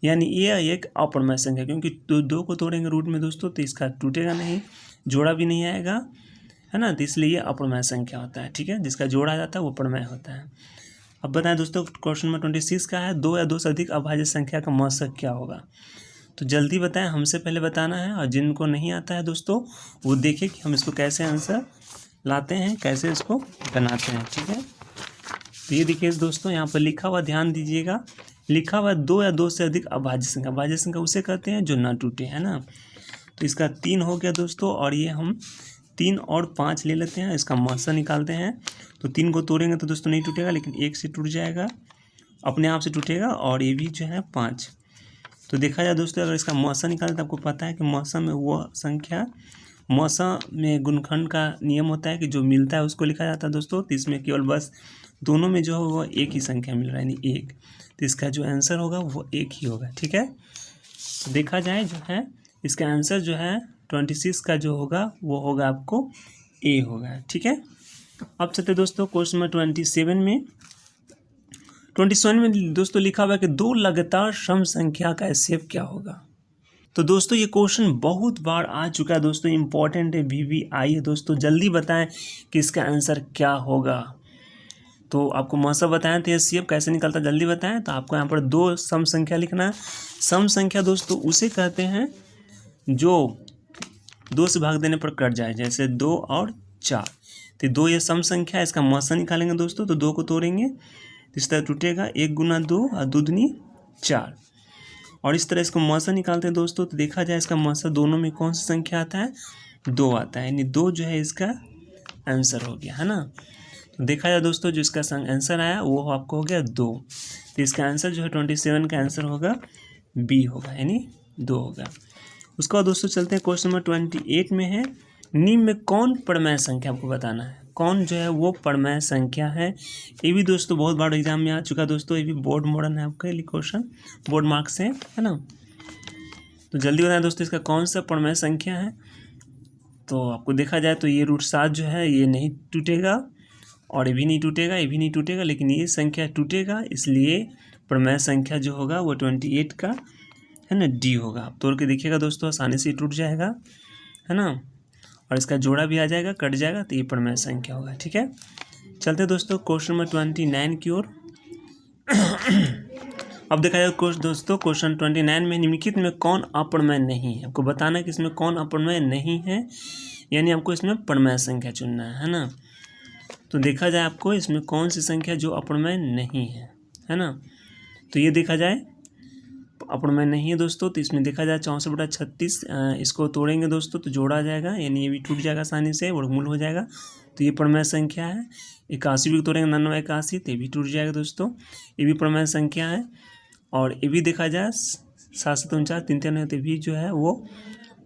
यानी ये एक अप्रमेय संख्या, क्योंकि दो को तोड़ेंगे रूट में दोस्तों तो इसका टूटेगा नहीं, जोड़ा भी नहीं आएगा, है ना, तो इसलिए ये अप्रमेय संख्या होता है। ठीक है, जिसका जोड़ा जाता है वो प्रमेय होता है। अब बताएं दोस्तों क्वेश्चन नंबर 26 का है, 2 या 2 से अधिक अभाज्य संख्या का मौसक क्या होगा। तो जल्दी बताएं, हमसे पहले बताना है, और जिनको नहीं आता है दोस्तों वो देखें कि हम इसको कैसे आंसर लाते हैं, कैसे इसको बनाते हैं। ठीक है, तो ये देखिए दोस्तों यहाँ पर लिखा हुआ, ध्यान दीजिएगा, लिखा हुआ 2 या 2 से अधिक अभाज्य संख्या। अभाज्य संख्या उसे कहते हैं जो ना टूटे, है ना। तो इसका 3 हो गया दोस्तों, और ये हम 3 और 5 ले लेते हैं, इसका मौसा निकालते हैं। तो 3 को तोड़ेंगे तो दोस्तों नहीं टूटेगा, लेकिन 1 से टूट जाएगा, अपने आप से टूटेगा, और ये भी जो है 5। तो देखा जाए दोस्तों, अगर इसका मौसा निकालें तो आपको पता है कि मौसा में वो संख्या, मौसा में गुणनखंड का नियम होता है कि जो मिलता है उसको लिखा जाता है दोस्तों। तो इसमें केवल बस दोनों में जो है वो एक ही संख्या मिल रहा है, यानी 1, तो इसका जो आंसर होगा वो 1 ही होगा। ठीक है, तो देखा जाए जो है इसका आंसर जो है 26 का जो होगा वो होगा आपको ए होगा। ठीक है, अब चलते दोस्तों क्वेश्चन नंबर 27 में दोस्तों लिखा हुआ है कि 2 लगातार सम संख्या का एचसीएफ क्या होगा। तो दोस्तों ये क्वेश्चन बहुत बार आ चुका है दोस्तों, इंपॉर्टेंट है, VVI है दोस्तों। जल्दी बताएं कि इसका आंसर क्या होगा। तो आपको मौसा बताएं थे एचसीएफ कैसे निकलता है, जल्दी बताएं। तो आपको यहाँ पर 2 सम संख्या लिखना है। सम संख्या दोस्तों उसे कहते हैं जो 2 से भाग देने पर कट जाए, जैसे 2 और 4। तो 2 ये सम संख्या है, इसका मौसा निकालेंगे दोस्तों, तो 2 को तोड़ेंगे इस तरह टूटेगा, 1 × 2 और 2 दूनी 4, और इस तरह इसको मौसा निकालते हैं दोस्तों। तो देखा जाए इसका मौसा दोनों में कौन सी संख्या आता है, 2 आता है, यानी 2 जो है इसका आंसर हो गया, है ना। तो देखा जाए दोस्तों जो इसका आंसर आया वो आपको हो गया 2, तो इसका आंसर जो है 27 का आंसर होगा बी होगा, यानी 2 होगा। उसके बाद दोस्तों चलते हैं क्वेश्चन नंबर 28 में है, निम्न में कौन परमेय संख्या, आपको बताना है कौन जो है वो परमेय संख्या है। ये भी दोस्तों बहुत बार एग्जाम में आ चुका दोस्तों, ये भी बोर्ड मॉडल है आपका, ये क्वेश्चन बोर्ड मार्क्स से, है ना। तो जल्दी बताएं दोस्तों इसका कौन सा परमेय संख्या है। तो आपको देखा जाए तो ये √7 जो है ये नहीं टूटेगा, और ये भी नहीं टूटेगा, ये भी नहीं टूटेगा, लेकिन ये संख्या टूटेगा, इसलिए परमेय संख्या जो होगा वो 28 का, है ना, डी होगा। आप तोड़ के देखिएगा दोस्तों, आसानी से टूट जाएगा, है ना, और इसका जोड़ा भी आ जाएगा, कट जाएगा, तो ये परमेय संख्या होगा। ठीक है, चलते दोस्तों क्वेश्चन नंबर 29 की ओर। अब देखा जाए दोस्तों क्वेश्चन 29 में निम्नलिखित में कौन अप्रमेय नहीं है। आपको बताना है कि इसमें कौन अप्रमेय नहीं है, यानी आपको इसमें परमेय संख्या चुनना है ना। तो देखा जाए आपको इसमें कौन सी संख्या जो अप्रमेय नहीं है ना। तो ये देखा जाए अप्रमेय नहीं है दोस्तों, तो इसमें देखा जाए 64/36, इसको तोड़ेंगे दोस्तों तो जोड़ा जाएगा, यानी ये भी टूट जाएगा आसानी से, वर्गमूल हो जाएगा, तो ये परमेय संख्या है। 81 भी तोड़ेंगे, 99 81, तो ये भी टूट जाएगा दोस्तों, ये भी परमेय संख्या है। और ये भी देखा जाए 7-7-49 3-3 तो भी जो है वो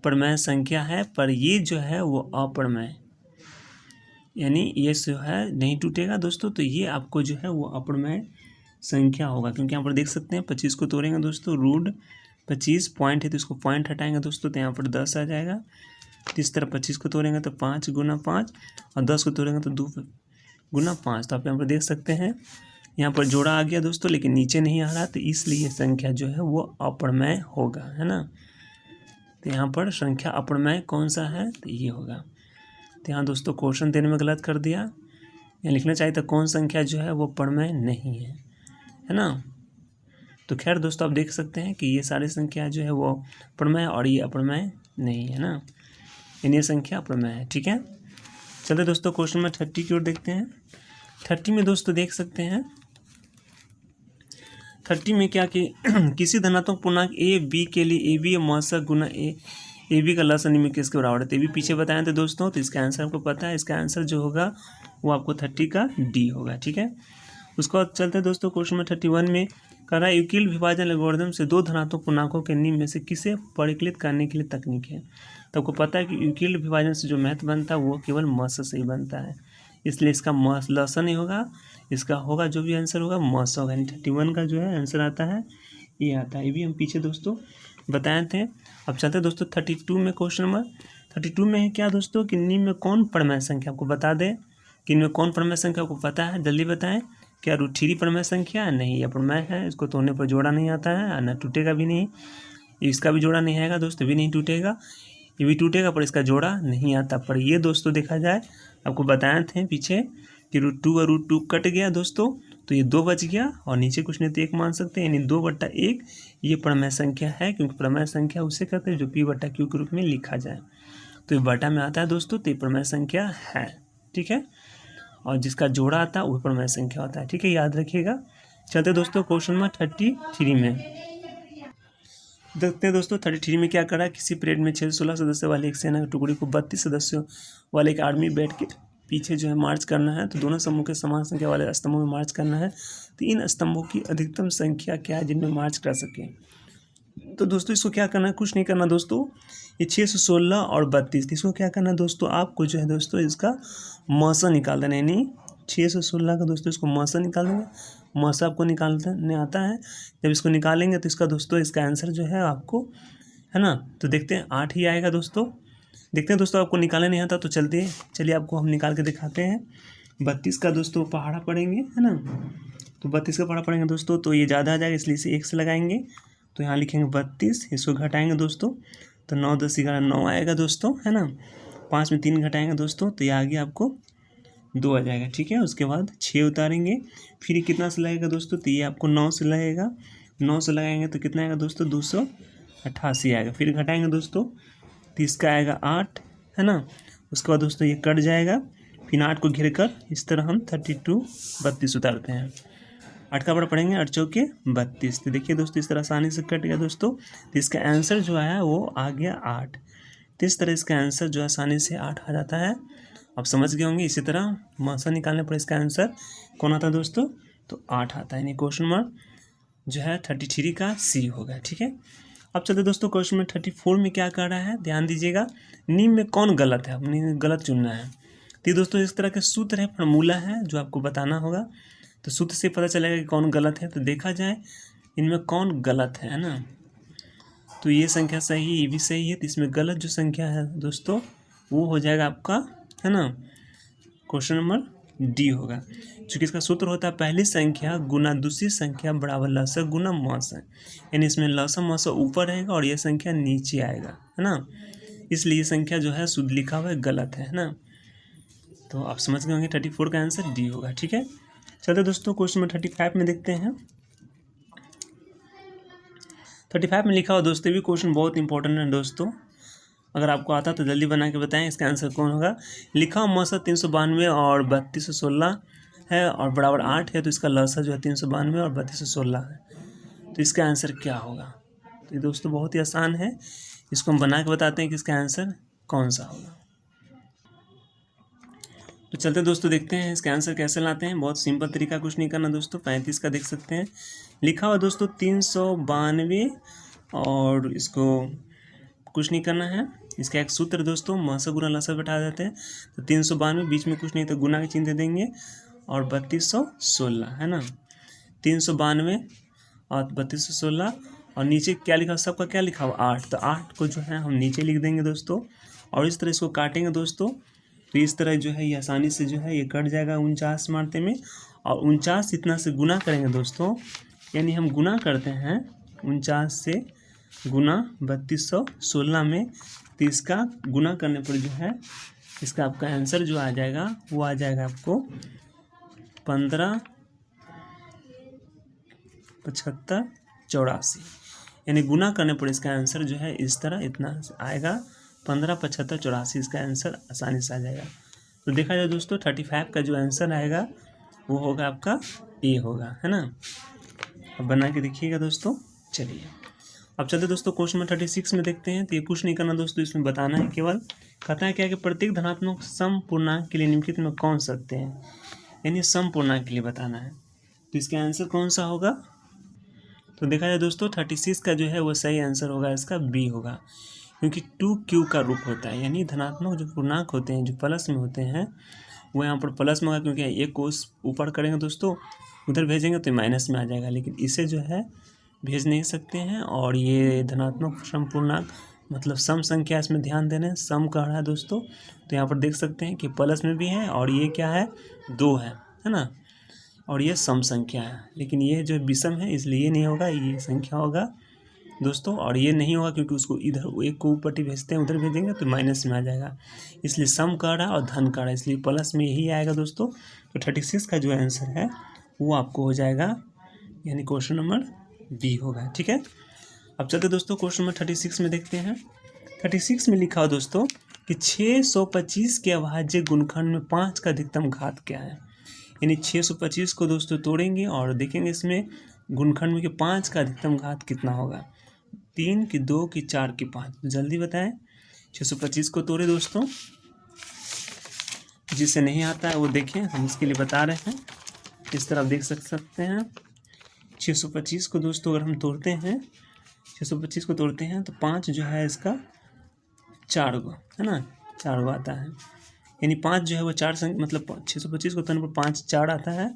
परमेय संख्या है, पर ये जो है वो अप्रमेय, यानी ये जो है नहीं टूटेगा दोस्तों, तो ये आपको जो है वो अप्रमेय संख्या होगा। क्योंकि यहाँ पर देख सकते हैं 25 को तोड़ेंगे दोस्तों, √25 पॉइंट है तो इसको पॉइंट हटाएंगे दोस्तों, तो यहाँ पर 10 आ जाएगा। तो इस तरह 25 को तोड़ेंगे तो 5 × 5, और 10 को तोड़ेंगे तो 2 × 5। तो आप यहाँ पर देख सकते हैं यहाँ पर जोड़ा आ गया दोस्तों, लेकिन नीचे नहीं आ रहा, तो इसलिए संख्या जो है वो अप्रमेय होगा, है ना। तो यहाँ पर संख्या अप्रमेय कौन सा है, तो ये होगा। तो यहाँ दोस्तों क्वेश्चन देने में गलत कर दिया, यहाँ लिखना चाहिए था कौन संख्या जो है वो प्रमेय नहीं है ना। तो खैर दोस्तों आप देख सकते हैं कि ये सारी संख्या जो है वो प्रमेय और ये अप्रमेय नहीं है ना, यानी ये संख्या अप्रमेय है। ठीक है, चलिए दोस्तों क्वेश्चन नंबर 30 की ओर देखते हैं। 30 में दोस्तों देख सकते हैं 30 में क्या कि किसी धनात्मक पूर्णांक ए बी के लिए ए बी मौसक गुना ए बी का लसाअ निम्न किसके बराबर है। तो ए बी पीछे बताए थे दोस्तों, तो इसका आंसर आपको पता है, इसका आंसर जो होगा वो आपको 30 का डी होगा। ठीक है, उसके बाद चलते हैं दोस्तों क्वेश्चन नंबर 31 में कह रहा है यूक्लिड विभाजन एल्गोरिथम से दो धनात्मक पूर्णांकों के निम्न में से किसे परिकलित करने के लिए तकनीक है। तो आपको पता है कि यूक्लिड विभाजन से जो मैथ बनता है वो केवल मस से ही बनता है, इसलिए इसका मस लसा नहीं होगा, इसका होगा जो भी आंसर होगा मस होगा। यानी 31 का जो है आंसर आता है ये आता है, ये भी हम पीछे दोस्तों बताए थे। अब चलते हैं दोस्तों 32 में। क्वेश्चन नंबर 32 में है क्या दोस्तों कि निम्न में कौन प्रमेय संख्या, आपको बता दें कि इनमें कौन प्रमेय संख्या आपको पता है, जल्दी बताएं। क्या √3 प्रमेय संख्या नहीं, यह प्रमेय है, इसको तोड़ने पर जोड़ा नहीं आता है, ना टूटेगा भी नहीं, इसका भी जोड़ा नहीं आएगा दोस्तों, भी नहीं टूटेगा, ये भी टूटेगा पर इसका जोड़ा नहीं आता। पर ये दोस्तों देखा जाए आपको बताए थे पीछे कि √2 और √2 कट गया दोस्तों, तो ये 2 बच गया और नीचे कुछ नहीं तो 1 मान सकते हैं, यानी 2/1 ये प्रमेय संख्या है, क्योंकि प्रमेय संख्या उसे कहते हैं जो P/Q के रूप में लिखा जाए। तो ये बटा में आता है दोस्तों, तो ये प्रमेय संख्या है। ठीक है, और जिसका जोड़ा आता है वो प्रमेय संख्या होता है। ठीक है, याद रखिएगा। चलते दोस्तों क्वेश्चन नंबर 33 में देखते हैं दोस्तों 33 में क्या करा, किसी परेड में 616 सदस्य वाले एक सेना की टुकड़ी को 32 सदस्यों वाले एक आर्मी बैठ के पीछे जो है मार्च करना है। तो दोनों समूह के समान संख्या वाले स्तंभों में मार्च करना है। तो इन स्तंभों की अधिकतम संख्या क्या है जिनमें मार्च कर सके। तो दोस्तों इसको क्या करना है, कुछ नहीं करना दोस्तों, ये 616 और 32, इसको क्या करना है दोस्तों, आपको जो है दोस्तों इसका मौसा निकाल देना, यानी 616 का दोस्तों इसको मौसा निकाल देंगे। मौसा आपको निकालने आता है, जब इसको निकालेंगे तो इसका दोस्तों इसका आंसर जो है आपको है ना, तो देखते हैं 8 ही आएगा दोस्तों। देखते हैं दोस्तों आपको निकालने नहीं आता तो चलिए आपको हम निकाल के दिखाते हैं। 32 का दोस्तों पहाड़ा पढ़ेंगे है ना, तो 32 का पहाड़ा पढ़ेंगे दोस्तों, तो ये ज़्यादा आ जाएगा इसलिए इसे 1 से लगाएंगे, तो यहाँ लिखेंगे 32, इसको घटाएंगे दोस्तों तो 9 10 11 9 आएगा दोस्तों है ना। 5 में 3 घटाएंगे दोस्तों तो ये आगे आपको 2 आ जाएगा। ठीक है, उसके बाद 6 उतारेंगे, फिर ये कितना से लगेगा दोस्तों, तो ये आपको 9 से लगेगा, 9 से लगाएंगे तो कितना आएगा दोस्तों 288 आएगा। फिर घटाएंगे दोस्तों तो इसका आएगा 8 है ना। उसके बाद दोस्तों ये कट जाएगा, फिर 8 को घेर कर इस तरह हम 32 उतारते हैं। 8 का बड़ा पढ़ेंगे 8 चौके 32, तो देखिए दोस्तों इस तरह आसानी से कट गया दोस्तों। तो इसका आंसर जो है वो आ गया 8। तो इस तरह इसका आंसर जो आसानी से 8 आ जाता है, आप समझ गए होंगे। इसी तरह मौसा निकालने पर इसका आंसर कौन आता है दोस्तों, तो 8 आता है, यानी क्वेश्चन नंबर जो है 33 का सी होगा। ठीक है, अब चलते दोस्तों क्वेश्चन में 34 में क्या कर रहा है, ध्यान दीजिएगा। निम्न में कौन गलत है, अपनी गलत चुनना है। तो दोस्तों इस तरह के सूत्र है, फॉर्मूला है जो आपको बताना होगा, तो सूत्र से पता चलेगा कि कौन गलत है। तो देखा जाए इनमें कौन गलत है ना, तो ये संख्या सही, ये भी सही है, तो इसमें गलत जो संख्या है दोस्तों वो हो जाएगा आपका है ना, क्वेश्चन नंबर डी होगा। चूँकि इसका सूत्र होता है पहली संख्या गुना दूसरी संख्या बराबर लसा गुना मौसा, यानी इसमें लसा मौसा ऊपर रहेगा और ये संख्या नीचे आएगा है ना, इसलिए ये संख्या जो है शुद्ध लिखा हुआ है गलत है ना। तो आप समझ गए होंगे 34 का आंसर डी होगा। ठीक है, चलते दोस्तों क्वेश्चन नंबर 35 में देखते हैं। 35 में लिखा हुआ दोस्तों, भी क्वेश्चन बहुत इंपॉर्टेंट है दोस्तों, अगर आपको आता तो जल्दी बना के बताएं इसका आंसर कौन होगा। लिखा हुआ मौसा 392 और 3216 है और बराबर 8 है, तो इसका लसा जो है 392 और 3216 है, तो इसका आंसर क्या होगा। तो ये दोस्तों बहुत ही आसान है, इसको हम बना के बताते हैं कि इसका आंसर कौन सा होगा। तो चलते दोस्तों देखते हैं इसका आंसर कैसे लाते हैं। बहुत सिंपल तरीका, कुछ नहीं करना दोस्तों। 35 का देख सकते हैं लिखा हुआ दोस्तों 392 और इसको कुछ नहीं करना है। इसका एक सूत्र दोस्तों मौसा गुना लसा बैठा देते हैं, तो 392 बीच में कुछ नहीं तो गुना के चिन्ह दे देंगे और 3216 है ना। 392 और 3216 और नीचे क्या लिखा, सबका क्या लिखा हुआ 8, तो 8 को जो है हम नीचे लिख देंगे दोस्तों और इस तरह इसको काटेंगे दोस्तों। तो इस तरह जो है ये आसानी से जो है ये कट जाएगा 49 मारते में, और 49 इतना से गुना करेंगे दोस्तों, यानी हम गुना करते हैं 49 से गुना 3216 में, तो इसका गुना करने पर जो है इसका आपका आंसर जो आ जाएगा वो आ जाएगा आपको 15, 75, 84, यानी गुना करने पर इसका आंसर जो है इस तरह इतना आएगा, 15, 75, 84 इसका आंसर आसानी से आ जाएगा। तो देखा जाए दोस्तों 35 का जो आंसर आएगा वो होगा आपका ए होगा, है ना। अब बना के देखिएगा दोस्तों। चलिए अब चलते दोस्तों क्वेश्चन नंबर 36 में देखते हैं। तो ये कुछ नहीं करना दोस्तों, इसमें बताना है केवल, कहता है क्या कि प्रत्येक धनात्मक सम पूर्णांक के लिए निम्नलिखित में कौन सत्य है, यानी सम पूर्णांक के लिए बताना है। तो इसका आंसर कौन सा होगा, तो देखा जाए दोस्तों 36 का जो है वो सही आंसर होगा इसका बी होगा, क्योंकि 2q का रूप होता है, यानी धनात्मक जो पूर्णांक होते हैं जो प्लस में होते हैं वो यहाँ पर प्लस में होगा, क्योंकि एक को ऊपर करेंगे दोस्तों उधर भेजेंगे तो माइनस में आ जाएगा, लेकिन इसे जो है भेज नहीं सकते हैं। और ये धनात्मक सम पूर्णांक मतलब सम संख्या, इसमें ध्यान देना, सम कह रहा है दोस्तों। तो यहाँ पर देख सकते हैं कि प्लस में भी है और ये क्या है 2 है ना, और ये सम संख्या है, लेकिन ये जो विषम है इसलिए ये नहीं होगा, ये संख्या होगा दोस्तों। और ये नहीं होगा क्योंकि उसको इधर एक को ऊपर भेजते हैं उधर भेजेंगे तो माइनस में आ जाएगा, इसलिए सम कर रहा है और धन कर रहा है, इसलिए प्लस में यही आएगा दोस्तों। तो 36 का जो आंसर है वो आपको हो जाएगा, यानी क्वेश्चन नंबर बी होगा, ठीक है। अब चलते दोस्तों क्वेश्चन नंबर 36 में देखते हैं। 36 में लिखा हो दोस्तों कि 625 के अभाज्य गुणनखंड में 5 का अधिकतम घात क्या है, यानी 625 को दोस्तों तोड़ेंगे और देखेंगे इसमें गुणनखंड में कि 5 का अधिकतम घात कितना होगा, 3 की 2 की 4 की 5, जल्दी बताएं। 625 को तोड़े दोस्तों, जिसे नहीं आता है वो देखें, हम इसके लिए बता रहे हैं। इस तरह आप देख सकते हैं 625 को दोस्तों अगर हम तोड़ते हैं, 625 को तोड़ते हैं तो 5 जो है इसका 4 गो है ना, 4 गो आता है, यानी 5 जो है वो 4 संख्या, मतलब 625 को तोड़ने पर 5 4 आता है,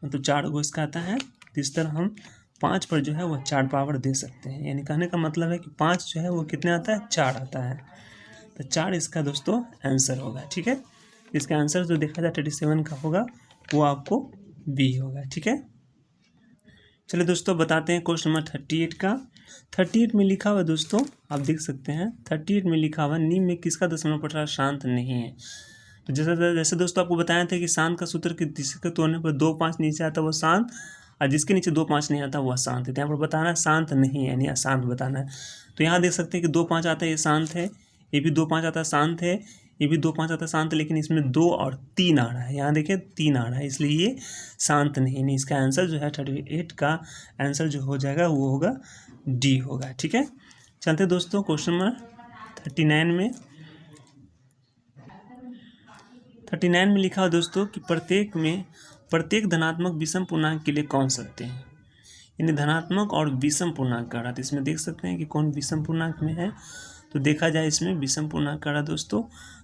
मतलब 4 गो इसका आता है। तो इस तरह हम 5 पर जो है वो 4 पावर दे सकते हैं, यानी कहने का मतलब है कि 5 जो है वो कितने आता है 4 आता है, तो 4 इसका दोस्तों आंसर होगा, ठीक है। इसका आंसर जो देखा जाए 37 का होगा वो आपको बी होगा, ठीक है। चलिए दोस्तों बताते हैं क्वेश्चन नंबर 38 का। 38 में लिखा हुआ है दोस्तों, आप देख सकते हैं 38 में लिखा हुआ निम्न में किसका दशमलव पटरा शांत नहीं है। तो जैसे दोस्तों आपको बताया था कि शांत का सूत्र कि जिसके तोड़ने पर 2 5 नीचे आता है वो शांत, और जिसके नीचे 2 5 नहीं आता वह शांत है। तो यहाँ पर बताना है शांत नहीं है, यानी अशांत बताना है। तो यहाँ देख सकते हैं कि 2 5 आता है ये शांत है, ये भी 2 5 आता है शांत है, ये भी 2 5 आता है शांत, लेकिन इसमें 2 और 3 आ रहा है, यहाँ देखिए 3 आ रहा है, इसलिए ये शांत नहीं। इसका आंसर जो है 38 का आंसर जो हो जाएगा वो होगा डी होगा, ठीक है। चलते दोस्तों क्वेश्चन नंबर 39 में। 39 में लिखा हो दोस्तों कि प्रत्येक धनात्मक विषम पूर्णांक के लिए कौन सत्य है, यानी धनात्मक और विषम पूर्णांक का रहा। तो इसमें देख सकते हैं कि कौन विषम पूर्णांक में है, तो देखा जाए इसमें विषम पूर्णांक का रहा दोस्तों।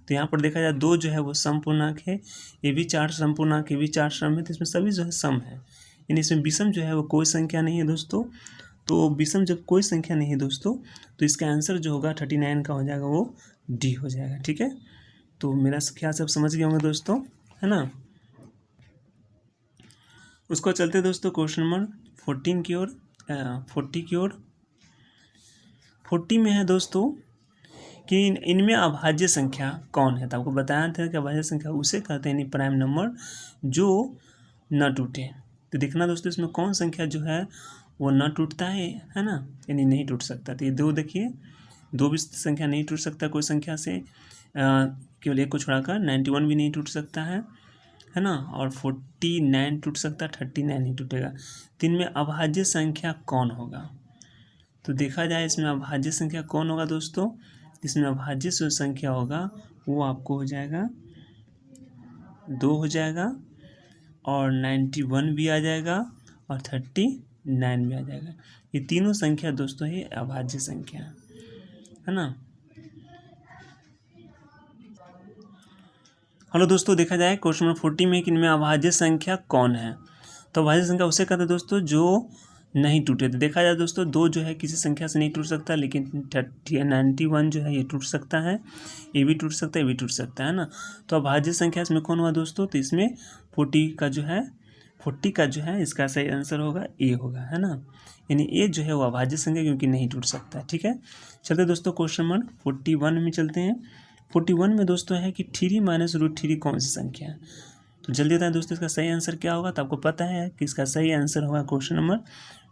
तो यहाँ पर देखा जाए 2 जो है वो सम पूर्णांक है, ये भी 4 सम पूर्णांक, ये भी 4 सम है, तो इसमें सभी जो है सम है, यानी इसमें विषम जो है वो कोई संख्या नहीं है दोस्तों। तो विषम जब कोई संख्या नहीं है दोस्तों तो इसका आंसर जो होगा 39 का हो जाएगा वो डी हो जाएगा, ठीक है। तो मेरा ख्याल से आप समझ गए होंगे दोस्तों, है ना। उसको चलते दोस्तों क्वेश्चन नंबर 40 की ओर। 40 में है दोस्तों कि इनमें अभाज्य संख्या कौन है। तो आपको बताया था कि अभाज्य संख्या उसे कहते हैं प्राइम नंबर जो न टूटे। तो देखना दोस्तों इसमें कौन संख्या जो है वो न टूटता है ना, यानी नहीं टूट सकता। तो ये 2 देखिए, 2 भी संख्या नहीं टूट सकता कोई संख्या से, केवल एक को छोड़ाकर 91 भी नहीं टूट सकता है ना, और 49 टूट सकता है, 39 नहीं टूटेगा। तो इनमें अभाज्य संख्या कौन होगा, तो देखा जाए इसमें अभाज्य संख्या कौन होगा दोस्तों। इसमें अभाज्य जो संख्या होगा वो आपको हो जाएगा 2 हो जाएगा, और 91 भी आ जाएगा, और 39 भी आ जाएगा। ये तीनों संख्या दोस्तों ही अभाज्य संख्या है ना। हेलो दोस्तों, देखा जाए क्वेश्चन नंबर 40 में कि इनमें अभाज्य संख्या कौन है। तो अभाज्य संख्या उसे कहते हैं दोस्तों जो नहीं टूटे। तो देखा जाए दोस्तों 2 जो है किसी संख्या से नहीं टूट सकता, लेकिन 91 जो है ये टूट सकता है, ये भी टूट सकता है, ये भी टूट सकता है ना। तो अभाज्य संख्या इसमें कौन हुआ दोस्तों, तो इसमें 40 का जो है इसका सही आंसर होगा ए होगा, है ना, यानी ए जो है वो अभाज्य संख्या क्योंकि नहीं टूट सकता, ठीक है। चलते दोस्तों क्वेश्चन नंबर 41 में चलते हैं। 41 में दोस्तों है कि 3 - √3 कौन सी संख्या है। तो जल्दी बताएं दोस्तों इसका सही आंसर क्या होगा। तो आपको पता है कि इसका सही आंसर होगा क्वेश्चन नंबर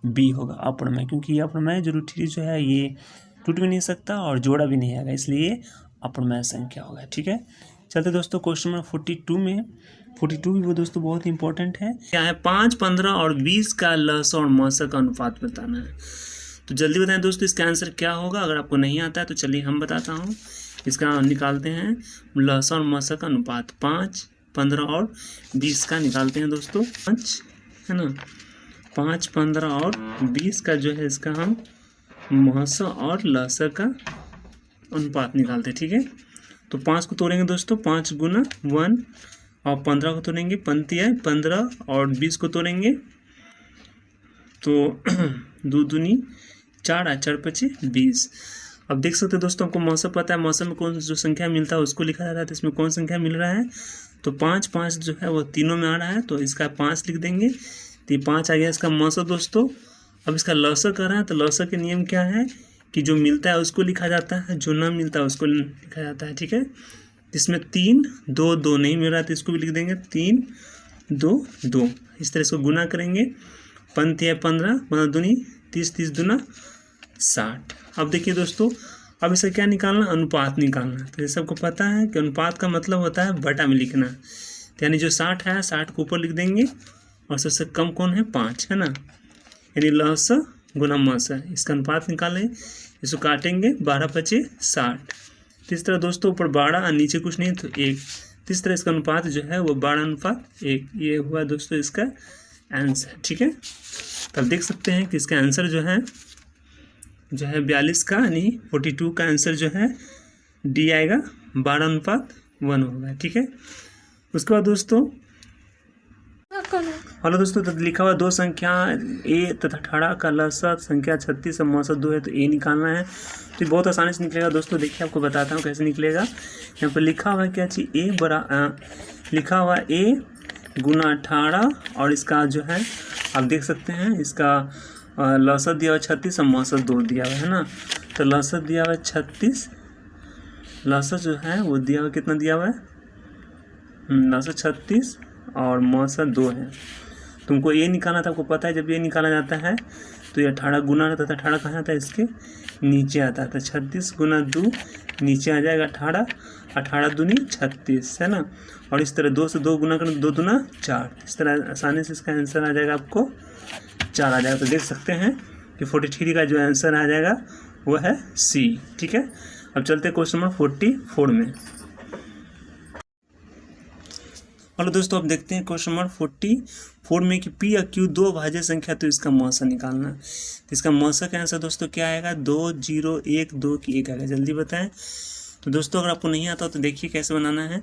बी होगा, अप्रमेय, क्योंकि ये अप्रमेय जो रूट 3 जो है ये टूट भी नहीं सकता और जोड़ा भी नहीं आएगा, इसलिए अप्रमेय संख्या होगा। ठीक है, चलते दोस्तों क्वेश्चन नंबर 42 में। 42 भी वो दोस्तों बहुत इंपॉर्टेंट है। क्या है 5, 15 और 20 का लसा और मसा का अनुपात बताना है। तो जल्दी बताएं दोस्तों इसका आंसर क्या होगा। अगर आपको नहीं आता है तो चलिए हम बताता हूँ। इसका निकालते हैं लसा और मसा का अनुपात 5, 15 और 20 का निकालते हैं दोस्तों। 5 है ना, 5, 15 और 20 का जो है इसका हम मसा और लसा का अनुपात निकालते हैं। ठीक है, तो 5 को तोड़ेंगे दोस्तों, 5 गुना 1, और 15 को तोड़ेंगे, पंक्ति है 15, और 20 को तोड़ेंगे तो 2 दूनी 4, 4 पचे 20। अब देख सकते हैं दोस्तों, आपको मौसम पता है, मौसम में कौन जो संख्या मिलता है उसको लिखा जाता है। तो इसमें कौन संख्या मिल रहा है, तो 5, 5 जो है वो तीनों में आ रहा है, तो इसका 5 लिख देंगे। तो ये 5 आ गया इसका मौसम दोस्तों। अब इसका लौसर कर रहा है, तो लौसर के नियम क्या है कि जो मिलता है उसको लिखा जाता है, जो ना मिलता है उसको लिखा जाता है। ठीक है, इसमें 3, 2, 2 नहीं मिल रहा है तो इसको भी लिख देंगे 3, 2, 2। इस तरह इसको गुना करेंगे, पंक्ति है 15, 15 दूनी 30, 30 दूना 60। अब देखिए दोस्तों, अब इसे क्या निकालना, अनुपात निकालना। तो ये सबको पता है कि अनुपात का मतलब होता है बटा में लिखना। तो यानी जो 60 है 60 को ऊपर लिख देंगे, और सबसे कम कौन है 5 है ना, यानी लस गुना मस है। इसका अनुपात निकालें, इसको काटेंगे, 12 पचे 60। तो इस तरह दोस्तों ऊपर 12 और नीचे कुछ नहीं तो 1। तो इस तरह इसका अनुपात जो है वो 12:1। ये हुआ दोस्तों इसका आंसर। ठीक है, तब देख सकते हैं कि इसका आंसर जो है 42 का यानी 42 का आंसर जो है डी आएगा, 12:1 होगा। ठीक है, उसके बाद दोस्तों हेलो दोस्तों, तो लिखा हुआ 2 संख्या ए तथा 18 का लसा संख्या 36 और मौसा 2 है, तो ए निकालना है। तो बहुत आसानी से निकलेगा दोस्तों। देखिए आपको बताता हूँ कैसे निकलेगा। यहाँ पर लिखा हुआ है क्या चीज़, लिखा हुआ ए गुना 18, और इसका जो है आप देख सकते हैं इसका लसा दिया हुआ 36 और मौसा 2 दिया हुआ है ना। तो लसा दिया हुआ 36, लसा जो है वो दिया हुआ कितना दिया हुआ है, लसा 36 और मौसा 2 है। तुमको ये निकालना था, आपको पता है जब ये निकाला जाता है तो ये 18 गुना रहता था। 18 कहाँ आता है, इसके नीचे आता था। 36 गुना 2 नीचे आ जाएगा 18, 18 दूनी 36 है ना। और इस तरह 2 से 2 गुना करना, 2 दूना 4। इस तरह आसानी से इसका आंसर आ जाएगा, आपको 4 आ जाएगा। तो देख सकते हैं कि 43 का जो आंसर आ जाएगा वो है सी। ठीक है, अब चलते हैं क्वेश्चन नंबर 44 में। हेलो दोस्तों, अब देखते हैं क्वेश्चन नंबर 44 में कि पी या क्यू 2 भाज्य संख्या, तो इसका मौसा निकालना। तो इसका मौसा का आंसर दोस्तों क्या आएगा, 2, 0, 1, 2 की 1 आएगा। जल्दी बताएं। तो दोस्तों अगर आपको नहीं आता तो देखिए कैसे बनाना है।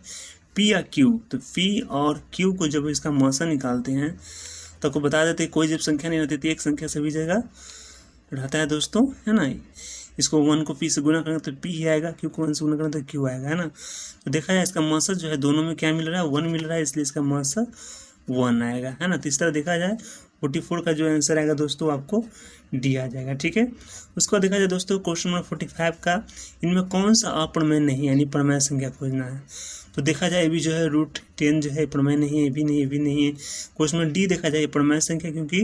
पी या क्यू, तो पी और क्यू को जब इसका मौसा निकालते हैं तो आपको बता देते हैं कोई जब संख्या नहीं होती थी, एक संख्या सभी जगह रहता है दोस्तों, है ना। इसको 1 को पी से गुना करेंगे तो पी ही आएगा, क्यू को 1 से गुना करेंगे तो क्यू आएगा, है ना। तो देखा जाए इसका मौसा जो है दोनों में क्या मिल रहा है, 1 मिल रहा है, इसलिए इसका मौसा 1 आएगा, है ना। तो इस तरह देखा जाए 44 का जो आंसर आएगा दोस्तों आपको डी आ जाएगा। ठीक है, उसको देखा जाए दोस्तों क्वेश्चन नंबर 45 का, इनमें कौन सा अप्रमेय नहीं यानी प्रमेय संख्या खोजना है। तो देखा जाए अभी जो है √10 जो है प्रमेय नहीं है, ये भी नहीं, ये भी नहीं है। क्वेश्चन में डी देखा जाए प्रमेय संख्या, क्योंकि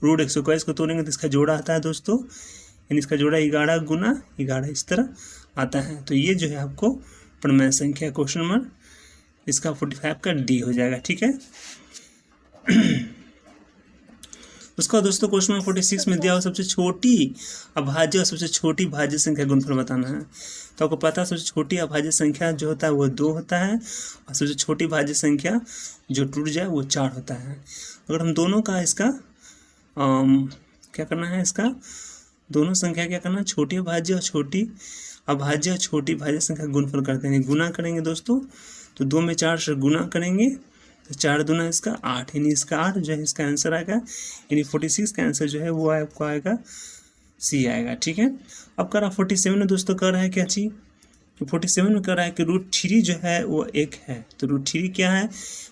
√121 को तोड़ेंगे तो इसका जोड़ा आता है दोस्तों, यानी इसका जोड़ा 11 गुना 11 इस तरह आता है। तो ये जो है आपको प्रमेय संख्या क्वेश्चन नंबर इसका 45 का डी हो जाएगा। ठीक है, उसका दोस्तों क्वेश्चन नंबर 46 में दिया हुआ सबसे छोटी अभाज्य और सबसे छोटी भाज्य संख्या गुणनफल बताना है। तो आपको पता है सबसे छोटी अभाज्य संख्या जो होता है वो 2 होता है, और सबसे छोटी भाज्य संख्या जो टूट जाए वो 4 होता है। अगर हम दोनों का इसका क्या करना है, इसका दोनों संख्या क्या करना है, छोटी अभाज्य और छोटी अभाज्य और छोटी भाज्य संख्या गुणनफल करते हैं, गुना करेंगे दोस्तों। तो 2 में 4 से गुना करेंगे तो 4 दूना इसका 8, यानी इसका 8 जो है इसका आंसर आएगा, यानी 46 का आंसर जो है वो आपको आएगा सी आएगा। ठीक है, अब कर रहा 47 में दोस्तों कर रहा है क्या चीज़, तो 47 में कर रहा है कि √3 जो है वो 1 है। तो √3 क्या है,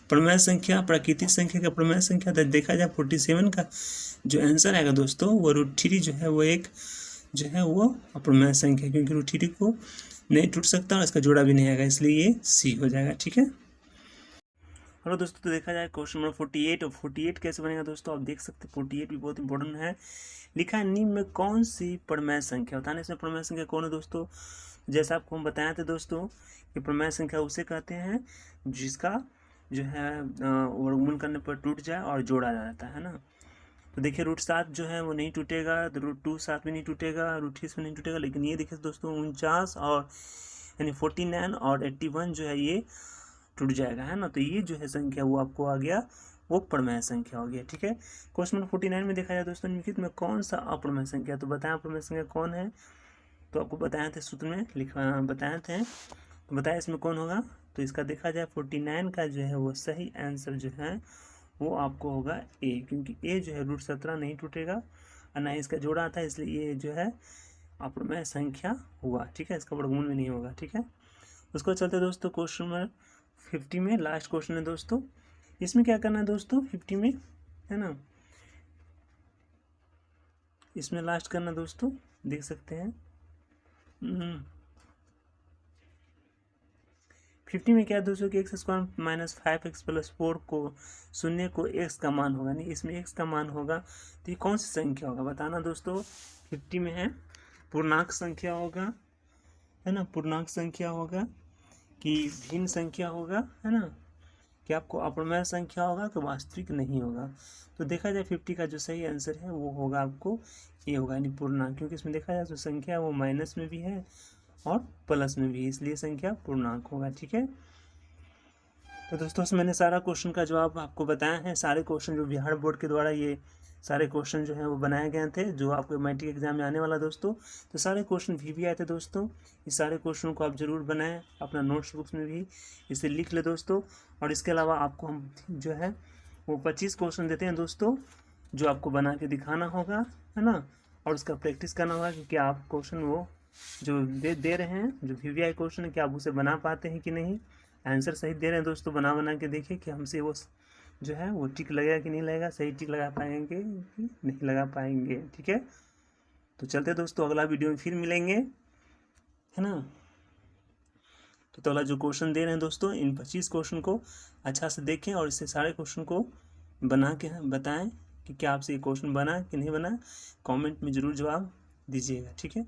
प्रमेय संख्या, प्राकृतिक संख्या का प्रमेय संख्या। तो देखा जाए 47 का जो आंसर आएगा दोस्तों वो √3 जो है वो 1 जो है वो अप्रमेय संख्या, क्योंकि √3 को नहीं टूट सकता और इसका जोड़ा भी नहीं आएगा, इसलिए ये सी हो जाएगा। ठीक है, हेलो दोस्तों, तो देखा जाए क्वेश्चन नंबर 48। और 48 कैसे बनेगा दोस्तों, आप देख सकते हैं 48 भी बहुत इंपॉर्टेंट है। लिखा है निम्न में कौन सी परिमेय संख्या, बताना इसमें परिमेय संख्या कौन है दोस्तों। जैसा आपको हम बताए थे दोस्तों कि परिमेय संख्या उसे कहते हैं जिसका जो है वर्गमूल करने पर टूट जाए और जोड़ा जाता है ना। तो देखिए √7 जो है वो नहीं टूटेगा, तो √2 7 भी नहीं टूटेगा, √30 भी नहीं टूटेगा। लेकिन ये देखिए दोस्तों 49 और यानी 49 और 81 जो है ये टूट जाएगा, है ना। तो ये जो है संख्या वो आपको आ गया, वो परिमेय संख्या हो गया, ठीक है। क्वेश्चन नंबर 49 में देखा जाए दोस्तों निम्नलिखित में कौन सा अपरिमेय संख्या, तो बताएं अपरिमेय संख्या कौन है। तो आपको बताए थे सूत्र में बताए थे, तो बताया इसमें कौन होगा। तो इसका देखा जाए 49 का जो है वो सही आंसर जो है वो आपको होगा ए, क्योंकि ए जो है √17 नहीं टूटेगा और ना ही इसका जोड़ा आता है, इसलिए ये जो है अपरिमेय संख्या हुआ, ठीक है। इसका वर्गमूल में नहीं होगा, ठीक है। उसको चलते दोस्तों क्वेश्चन नंबर 50 में लास्ट क्वेश्चन है दोस्तों। इसमें क्या करना है दोस्तों 50 में, है ना, इसमें लास्ट करना दोस्तों, देख सकते हैं 50 में क्या है दोस्तों कि x² - 5x + 4 को शून्य को x का मान होगा, नहीं इसमें x का मान होगा। तो ये कौन सी संख्या होगा बताना दोस्तों। 50 में है पूर्णांक संख्या होगा, है ना, पूर्णांक संख्या होगा कि भिन्न संख्या होगा, है ना, कि आपको अपरिमेय संख्या होगा तो वास्तविक नहीं होगा। तो देखा जाए 50 का जो सही आंसर है वो होगा आपको ये होगा, यानी पूर्णांक, क्योंकि इसमें देखा जाए तो संख्या वो माइनस में भी है और प्लस में भी, इसलिए संख्या पूर्णांक होगा, ठीक है। तो दोस्तों मैंने सारा क्वेश्चन का जवाब आपको बताया है। सारे क्वेश्चन जो बिहार बोर्ड के द्वारा ये सारे क्वेश्चन जो हैं वो बनाए गए थे, जो आपके मैट्रिक एग्जाम में आने वाला दोस्तों। तो सारे क्वेश्चन भी आए थे दोस्तों। इस सारे क्वेश्चन को आप जरूर बनाएं अपना नोट्स बुक्स में भी इसे लिख ले दोस्तों। और इसके अलावा आपको हम जो है वो 25 क्वेश्चन देते हैं दोस्तों, जो आपको बना के दिखाना होगा, है ना, और उसका प्रैक्टिस करना होगा, क्योंकि आप क्वेश्चन वो जो दे रहे हैं, जो VVI क्वेश्चन है, कि आप उसे बना पाते हैं कि नहीं, आंसर सही दे रहे हैं दोस्तों। बना के देखिए कि हमसे वो जो है वो टिक लगेगा कि नहीं लगेगा, सही टिक लगा पाएंगे कि नहीं लगा पाएंगे, ठीक है। तो चलते दोस्तों अगला वीडियो में फिर मिलेंगे, है ना। तो अगला जो क्वेश्चन दे रहे हैं दोस्तों, इन 25 क्वेश्चन को अच्छा से देखें और इससे सारे क्वेश्चन को बना के बताएं कि क्या आपसे ये क्वेश्चन बना कि नहीं बना। कमेंट में ज़रूर जवाब दीजिएगा, ठीक है।